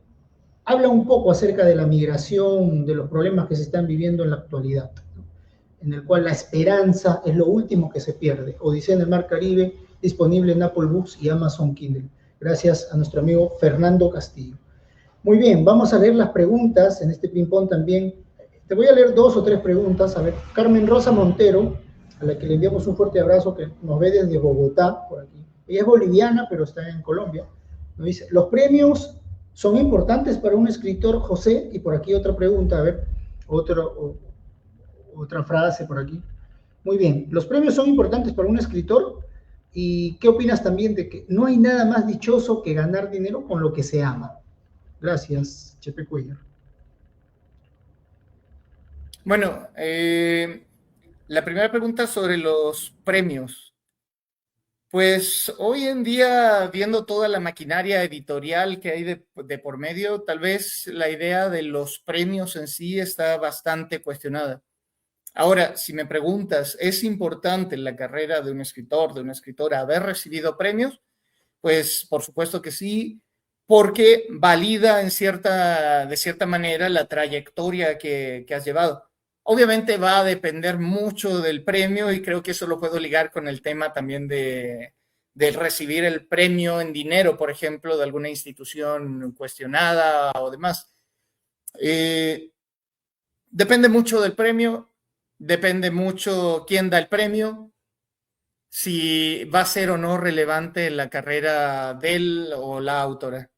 habla un poco acerca de la migración, de los problemas que se están viviendo en la actualidad, ¿no? En el cual la esperanza es lo último que se pierde. Odisea en el Mar Caribe, disponible en Apple Books y Amazon Kindle. Gracias a nuestro amigo Fernando Castillo. Muy bien, vamos a leer las preguntas en este ping-pong también. Te voy a leer 2 o 3 preguntas. A ver, Carmen Rosa Montero, a la que le enviamos un fuerte abrazo, que nos ve desde Bogotá, por aquí. Ella es boliviana, pero está en Colombia. Nos dice, ¿los premios son importantes para un escritor, José? Y por aquí otra pregunta, a ver, otra frase por aquí. Muy bien, ¿los premios son importantes para un escritor? ¿Y qué opinas también de que no hay nada más dichoso que ganar dinero con lo que se ama? Gracias, Chepe Cuellar. Bueno, la primera pregunta sobre los premios. Pues hoy en día, viendo toda la maquinaria editorial que hay de por medio, tal vez la idea de los premios en sí está bastante cuestionada. Ahora, si me preguntas, ¿es importante en la carrera de un escritor, de una escritora, haber recibido premios? Pues por supuesto que sí, porque valida de cierta manera la trayectoria que has llevado. Obviamente va a depender mucho del premio y creo que eso lo puedo ligar con el tema también de recibir el premio en dinero, por ejemplo, de alguna institución cuestionada o demás. Depende mucho del premio, depende mucho quién da el premio, si va a ser o no relevante la carrera de él o la autora.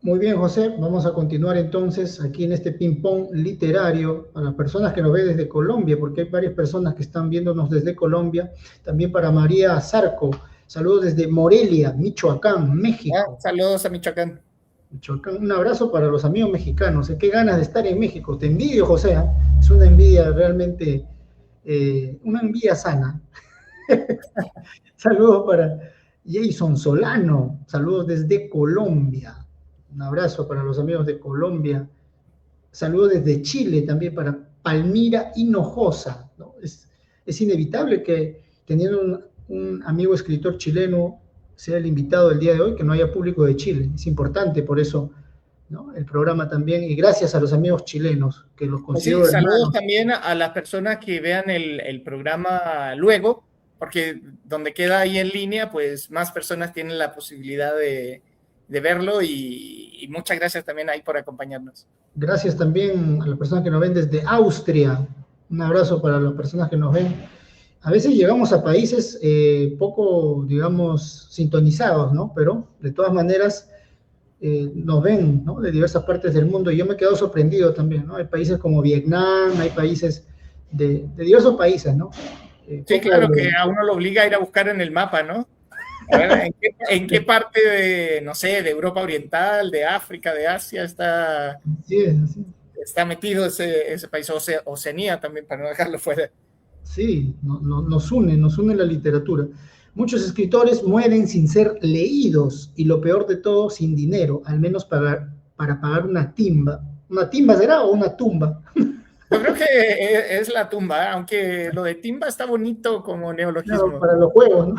Muy bien, José, vamos a continuar entonces aquí en este ping-pong literario a las personas que nos ven desde Colombia, porque hay varias personas que están viéndonos desde Colombia. También para María Zarco, saludos desde Morelia, Michoacán, México. Saludos a Michoacán. Michoacán. Un abrazo para los amigos mexicanos. Qué ganas de estar en México. Te envidio, José. Es una envidia realmente, una envidia sana. Saludos para Jason Solano. Saludos desde Colombia. Un abrazo para los amigos de Colombia. Saludos desde Chile también para Palmira Hinojosa, ¿no? Es inevitable que teniendo un amigo escritor chileno sea el invitado del día de hoy, que no haya público de Chile. Es importante por eso, ¿no? El programa también, y gracias a los amigos chilenos, que los considero sí, saludos hermanos. también a las personas que vean el programa luego, porque donde queda ahí en línea, pues más personas tienen la posibilidad de verlo y muchas gracias también ahí por acompañarnos. Gracias también a las personas que nos ven desde Austria. Un abrazo para las personas que nos ven. A veces llegamos a países poco, digamos, sintonizados, ¿no? Pero de todas maneras nos ven, ¿no? De diversas partes del mundo y yo me he quedado sorprendido también, ¿no? Hay países como Vietnam, hay países de diversos países, ¿no? Sí, claro que a uno lo obliga a ir a buscar en el mapa, ¿no? A ver, ¿en qué parte de, no sé, de Europa Oriental, de África, de Asia está, sí. Está metido ese país? Oceanía también, para no dejarlo fuera. Sí, nos une la literatura. Muchos escritores mueren sin ser leídos y lo peor de todo, sin dinero, al menos para pagar una timba. ¿Una timba será o una tumba? Yo creo que es la tumba, aunque lo de timba está bonito como Claro, neologismo. para los juegos, ¿no?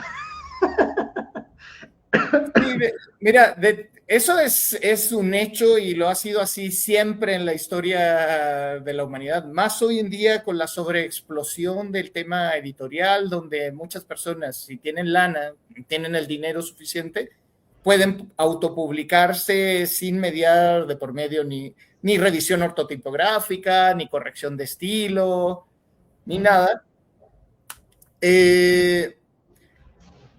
Sí, mira, eso es un hecho y lo ha sido así siempre en la historia de la humanidad, más hoy en día con la sobreexplosión del tema editorial, donde muchas personas, si tienen lana, tienen el dinero suficiente, pueden autopublicarse sin mediar de por medio ni revisión ortotipográfica, ni corrección de estilo, ni nada. Eh,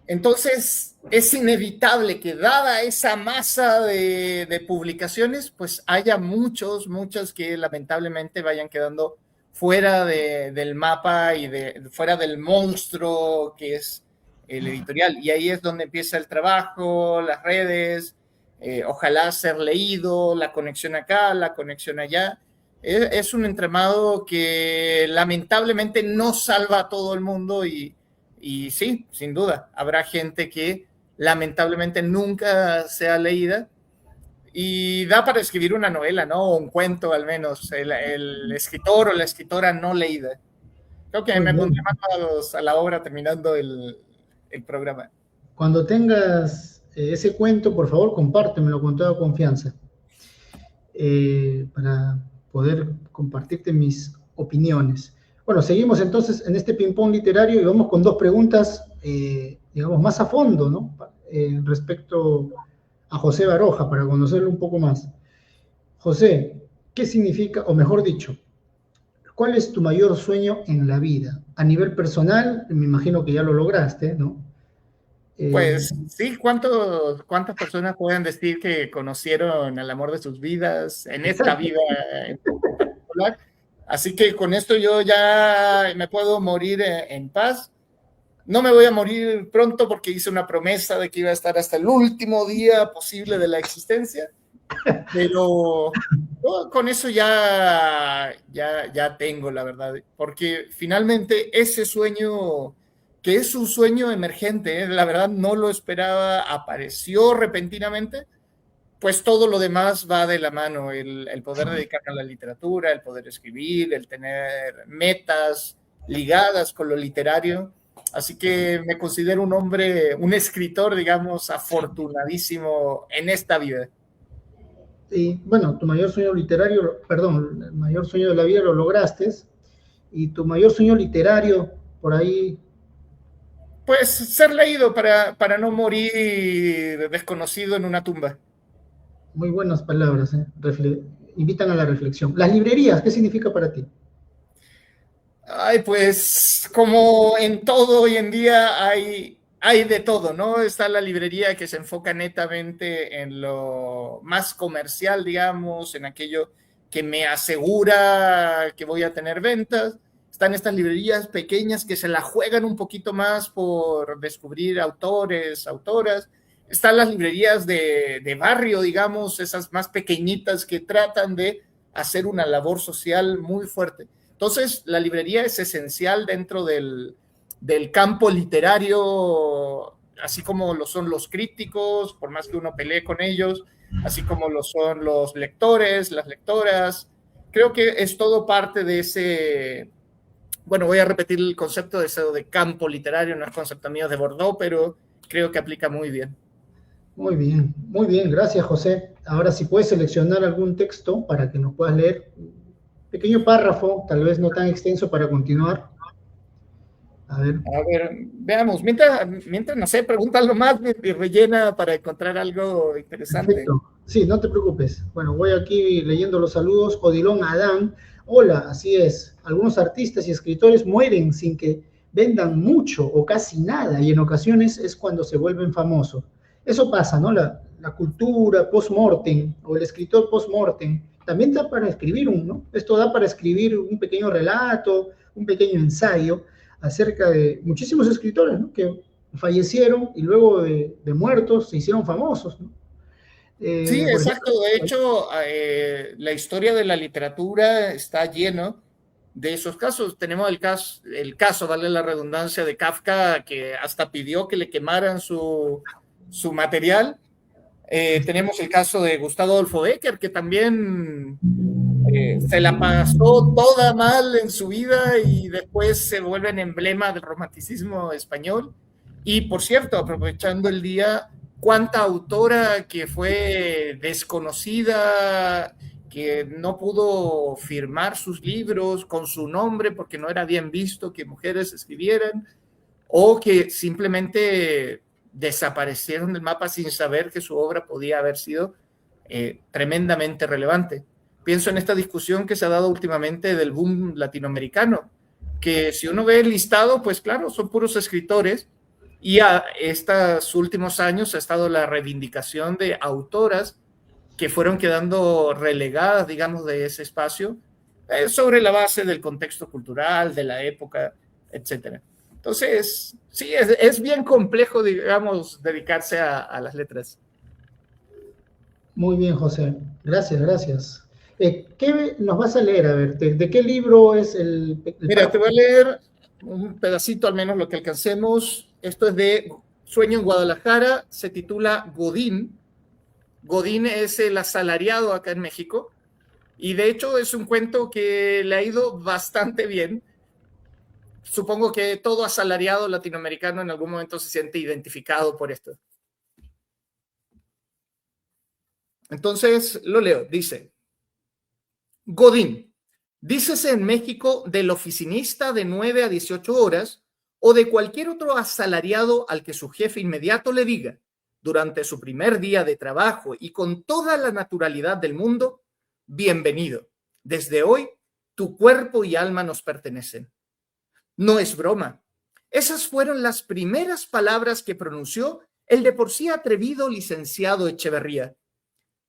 entonces, es inevitable que dada esa masa de publicaciones, pues haya muchos que lamentablemente vayan quedando fuera del mapa y fuera del monstruo que es el editorial. Y ahí es donde empieza el trabajo, las redes, ojalá ser leído, la conexión acá, la conexión allá. Es un entramado que lamentablemente no salva a todo el mundo y sí, sin duda, habrá gente que lamentablemente nunca sea leída y da para escribir una novela, ¿no? O un cuento al menos, el escritor o la escritora no leída. Creo que Muy me pondré bien. manos a la obra terminando el programa. Cuando tengas ese cuento, por favor, compártemelo con toda confianza, para poder compartirte mis opiniones. Bueno, seguimos entonces en este ping-pong literario y vamos con dos preguntas, digamos, más a fondo, ¿no? Respecto a José Baroja, para conocerlo un poco más. José, ¿qué significa, o mejor dicho, cuál es tu mayor sueño en la vida? A nivel personal, me imagino que ya lo lograste, ¿no? Eh, Pues sí, ¿cuántas personas pueden decir que conocieron al amor de sus vidas en esta exacto. vida en particular? Así que con esto yo ya me puedo morir en paz. No me voy a morir pronto porque hice una promesa de que iba a estar hasta el último día posible de la existencia, pero con eso ya tengo, la verdad, porque finalmente ese sueño, que es un sueño emergente, la verdad no lo esperaba, apareció repentinamente, pues todo lo demás va de la mano, el poder dedicarme a la literatura, el poder escribir, el tener metas ligadas con lo literario. Así que me considero un hombre, un escritor, digamos, afortunadísimo en esta vida. Y bueno, tu mayor sueño literario, perdón, el mayor sueño de la vida lo lograste, y tu mayor sueño literario, por ahí, Pues ser leído para no morir desconocido en una tumba. muy buenas palabras, invitan a la reflexión. Las librerías, ¿qué significa para ti? Ay, pues como en todo hoy en día hay de todo, ¿no? Está la librería que se enfoca netamente en lo más comercial, digamos, en aquello que me asegura que voy a tener ventas. Están estas librerías pequeñas que se la juegan un poquito más por descubrir autores, autoras. Están las librerías de barrio, digamos, esas más pequeñitas que tratan de hacer una labor social muy fuerte. Entonces, la librería es esencial dentro del campo literario, así como lo son los críticos, por más que uno pelee con ellos, así como lo son los lectores, las lectoras. Creo que es todo parte de ese, bueno, voy a repetir el concepto de eso de campo literario, no es concepto mío de Bordeaux, pero creo que aplica muy bien. Muy bien, gracias José. Ahora si puedes seleccionar algún texto para que nos puedas leer, un pequeño párrafo, tal vez no tan extenso para continuar. A ver. A ver, veamos, mientras no sé, pregúntalo más y rellena para encontrar algo interesante. Perfecto. Sí, no te preocupes. Bueno, voy aquí leyendo los saludos. Odilon Adán. Hola, así es. Algunos artistas y escritores mueren sin que vendan mucho o casi nada y en ocasiones es cuando se vuelven famosos. Eso pasa, ¿no? La cultura post-mortem o el escritor post-mortem también da para escribir ¿no? Esto da para escribir un pequeño relato, un pequeño ensayo acerca de muchísimos escritores, ¿no? Que fallecieron y luego de muertos se hicieron famosos, ¿no? Sí, Por exacto. ejemplo, De hecho, la historia de la literatura está lleno. de esos casos. Tenemos el caso, vale la redundancia, de Kafka, que hasta pidió que le quemaran su material. Tenemos el caso de Gustavo Adolfo Bécquer, que también se la pasó toda mal en su vida y después se vuelve en emblema del romanticismo español. Y por cierto, aprovechando el día, cuánta autora que fue desconocida, que no pudo firmar sus libros con su nombre porque no era bien visto que mujeres escribieran, o que simplemente desaparecieron del mapa sin saber que su obra podía haber sido tremendamente relevante. Pienso en esta discusión que se ha dado últimamente del boom latinoamericano, que si uno ve el listado, pues claro, son puros escritores, y a estos últimos años ha estado la reivindicación de autoras que fueron quedando relegadas, digamos, de ese espacio, sobre la base del contexto cultural, de la época, etcétera. Entonces, sí, es bien complejo, digamos, dedicarse a las letras. Muy bien, José. Gracias, gracias. ¿Qué nos vas a leer? A ver, ¿de qué libro es el Mira, te párrafo? voy a leer un pedacito, al menos lo que alcancemos. Esto es de Sueño en Guadalajara, se titula Godín. Godín es el asalariado acá en México, y de hecho es un cuento que le ha ido bastante bien. Supongo que todo asalariado latinoamericano en algún momento se siente identificado por esto. Entonces lo leo, dice: Godín, dícese en México del oficinista de 9 a 18 horas o de cualquier otro asalariado al que su jefe inmediato le diga, durante su primer día de trabajo y con toda la naturalidad del mundo: bienvenido, desde hoy tu cuerpo y alma nos pertenecen. No es broma. Esas fueron las primeras palabras que pronunció el de por sí atrevido licenciado Echeverría.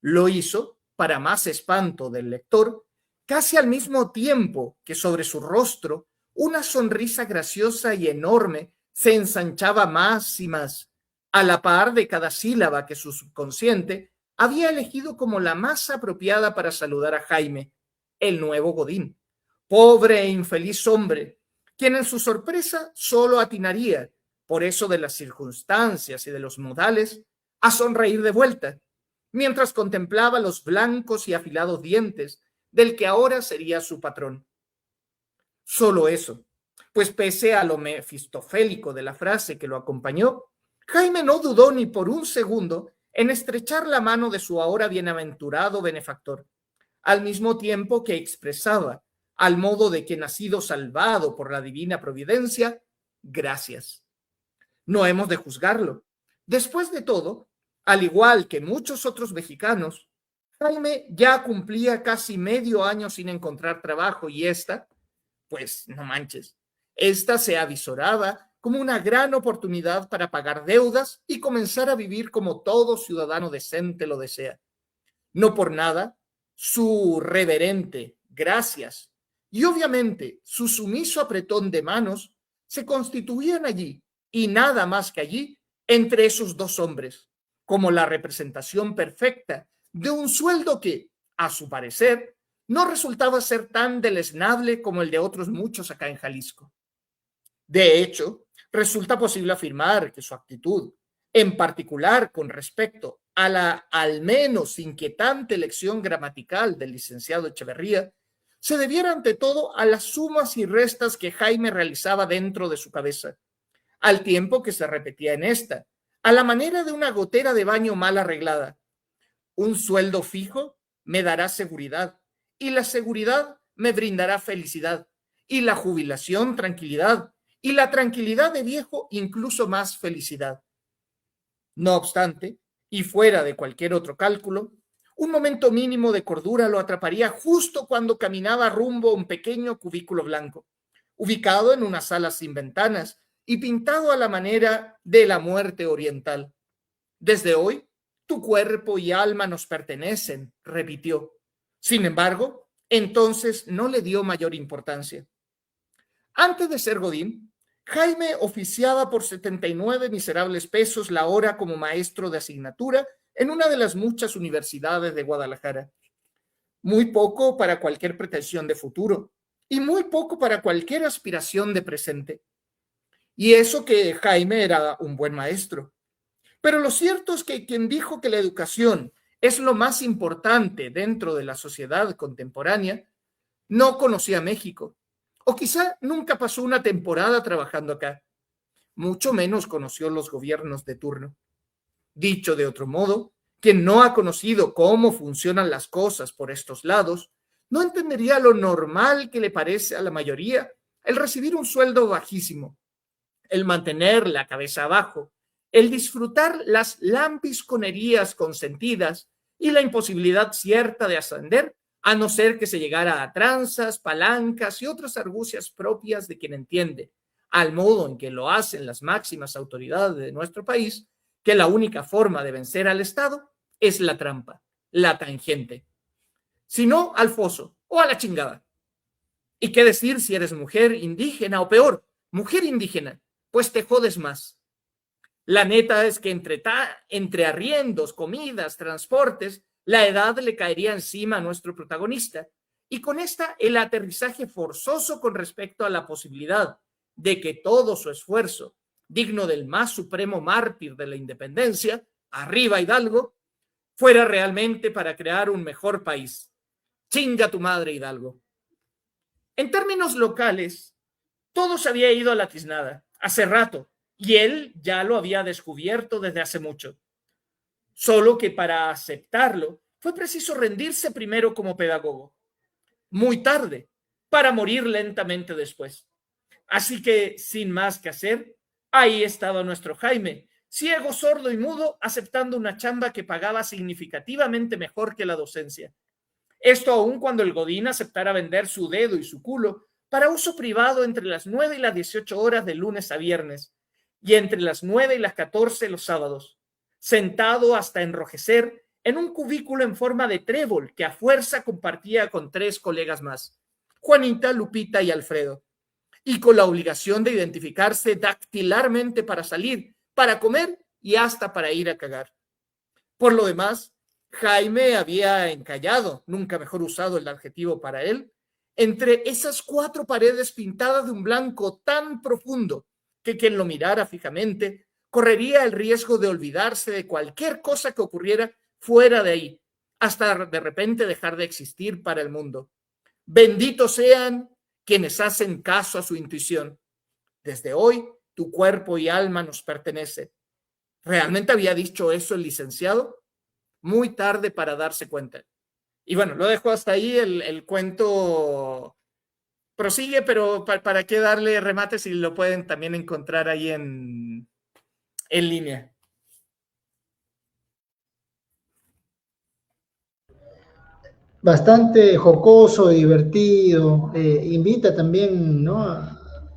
Lo hizo, para más espanto del lector, casi al mismo tiempo que sobre su rostro una sonrisa graciosa y enorme se ensanchaba más y más, a la par de cada sílaba que su subconsciente había elegido como la más apropiada para saludar a Jaime, el nuevo Godín. Pobre e infeliz hombre, quien en su sorpresa solo atinaría, por eso de las circunstancias y de los modales, a sonreír de vuelta, mientras contemplaba los blancos y afilados dientes del que ahora sería su patrón. Solo eso, pues pese a lo mefistofélico de la frase que lo acompañó, Jaime no dudó ni por un segundo en estrechar la mano de su ahora bienaventurado benefactor, al mismo tiempo que expresaba, al modo de quien ha sido salvado por la divina providencia, gracias. No hemos de juzgarlo. Después de todo, al igual que muchos otros mexicanos, Jaime ya cumplía casi medio año sin encontrar trabajo, y pues no manches, esta se avisoraba como una gran oportunidad para pagar deudas y comenzar a vivir como todo ciudadano decente lo desea. No por nada, su reverente gracias y obviamente su sumiso apretón de manos se constituían allí, y nada más que allí, entre esos dos hombres, como la representación perfecta de un sueldo que, a su parecer, no resultaba ser tan deleznable como el de otros muchos acá en Jalisco. De hecho, resulta posible afirmar que su actitud, en particular con respecto a la al menos inquietante lección gramatical del licenciado Echeverría, se debiera ante todo a las sumas y restas que Jaime realizaba dentro de su cabeza, al tiempo que se repetía en esta, a la manera de una gotera de baño mal arreglada: un sueldo fijo me dará seguridad, y la seguridad me brindará felicidad, y la jubilación tranquilidad, y la tranquilidad de viejo incluso más felicidad. No obstante, y fuera de cualquier otro cálculo, un momento mínimo de cordura lo atraparía justo cuando caminaba rumbo a un pequeño cubículo blanco, ubicado en una sala sin ventanas y pintado a la manera de la muerte oriental. Desde hoy, tu cuerpo y alma nos pertenecen, repitió. Sin embargo, entonces no le dio mayor importancia. Antes de ser Godín, Jaime oficiaba por 79 miserables pesos la hora como maestro de asignatura en una de las muchas universidades de Guadalajara. Muy poco para cualquier pretensión de futuro, y muy poco para cualquier aspiración de presente. Y eso que Jaime era un buen maestro. Pero lo cierto es que quien dijo que la educación es lo más importante dentro de la sociedad contemporánea no conocía México, o quizá nunca pasó una temporada trabajando acá, mucho menos conoció los gobiernos de turno. Dicho de otro modo, quien no ha conocido cómo funcionan las cosas por estos lados, no entendería lo normal que le parece a la mayoría el recibir un sueldo bajísimo, el mantener la cabeza abajo, el disfrutar las lambisconerías consentidas y la imposibilidad cierta de ascender, a no ser que se llegara a tranzas, palancas y otras argucias propias de quien entiende, al modo en que lo hacen las máximas autoridades de nuestro país, que la única forma de vencer al Estado es la trampa, la tangente. Si no, al foso o a la chingada. ¿Y qué decir si eres mujer indígena o peor, mujer indígena? Pues te jodes más. La neta es que entre arriendos, comidas, transportes, la edad le caería encima a nuestro protagonista. Y con esta, el aterrizaje forzoso con respecto a la posibilidad de que todo su esfuerzo, digno del más supremo mártir de la independencia, arriba Hidalgo, fuera realmente para crear un mejor país. Chinga tu madre, Hidalgo. En términos locales, todo se había ido a la tiznada, hace rato, y él ya lo había descubierto desde hace mucho. Solo que para aceptarlo fue preciso rendirse primero como pedagogo, muy tarde, para morir lentamente después. Así que, sin más que hacer, ahí estaba nuestro Jaime, ciego, sordo y mudo, aceptando una chamba que pagaba significativamente mejor que la docencia. Esto aún cuando el Godín aceptara vender su dedo y su culo para uso privado entre las 9 y las 18 horas de lunes a viernes y entre las 9 y las 14 los sábados, sentado hasta enrojecer en un cubículo en forma de trébol que a fuerza compartía con 3 colegas más, Juanita, Lupita y Alfredo, y con la obligación de identificarse dactilarmente para salir, para comer y hasta para ir a cagar. Por lo demás, Jaime había encallado, nunca mejor usado el adjetivo para él, entre esas 4 paredes pintadas de un blanco tan profundo que quien lo mirara fijamente correría el riesgo de olvidarse de cualquier cosa que ocurriera fuera de ahí, hasta de repente dejar de existir para el mundo. Benditos sean quienes hacen caso a su intuición. Desde hoy, tu cuerpo y alma nos pertenece. ¿Realmente había dicho eso el licenciado? Muy tarde para darse cuenta. Y bueno, lo dejo hasta ahí, el cuento prosigue, pero para qué darle remate si lo pueden también encontrar ahí en línea. Bastante jocoso, divertido, invita también, ¿no?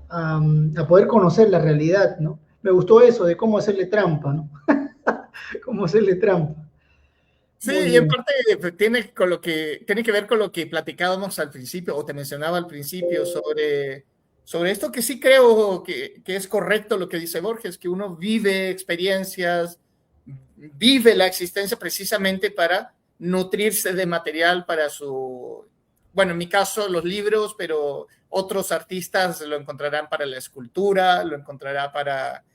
A poder conocer la realidad, ¿no? Me gustó eso de cómo hacerle trampa, ¿no? Cómo hacerle trampa. Sí, Muy y en bien. parte tiene que ver con lo que platicábamos al principio, o te mencionaba al principio, sobre esto que sí creo que es correcto lo que dice Borges, que uno vive experiencias, vive la existencia precisamente para nutrirse de material para su, bueno, en mi caso los libros, pero otros artistas lo encontrarán para la escultura, lo encontrará para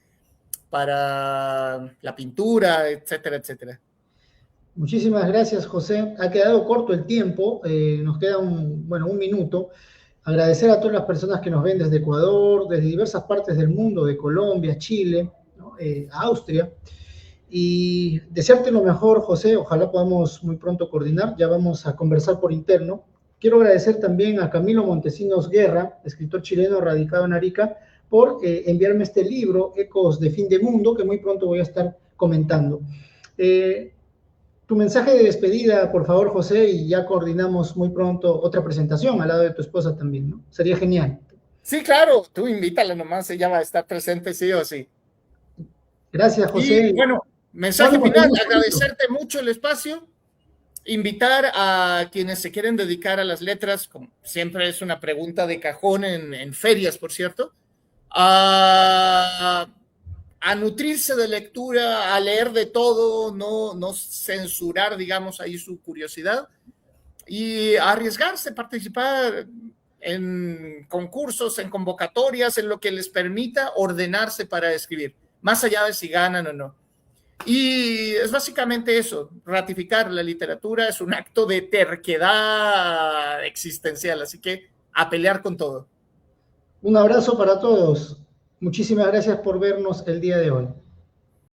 la pintura, etcétera, etcétera. Muchísimas gracias, José. Ha quedado corto el tiempo, nos queda un minuto. Agradecer a todas las personas que nos ven desde Ecuador, desde diversas partes del mundo, de Colombia, Chile, ¿no? Austria. Y desearte lo mejor, José. Ojalá podamos muy pronto coordinar. Ya vamos a conversar por interno. Quiero agradecer también a Camilo Montesinos Guerra, escritor chileno radicado en Arica, por enviarme este libro, Ecos de Fin de Mundo, que muy pronto voy a estar comentando. Tu mensaje de despedida, por favor, José, y ya coordinamos muy pronto otra presentación al lado de tu esposa también, ¿no? Sería genial. Sí, claro, tú invítala nomás, ella va a estar presente sí o sí. Gracias, Y José. bueno, mensaje ¿Cuándo nos final, vemos pronto? agradecerte mucho el espacio, invitar a quienes se quieren dedicar a las letras, como siempre es una pregunta de cajón en ferias, por cierto, a, a nutrirse de lectura, a leer de todo, no censurar, digamos, ahí su curiosidad y a arriesgarse, participar en concursos, en convocatorias, en lo que les permita ordenarse para escribir, más allá de si ganan o no. Y es básicamente eso, ratificar la literatura es un acto de terquedad existencial, así que a pelear con todo. Un abrazo para todos. Muchísimas gracias por vernos el día de hoy.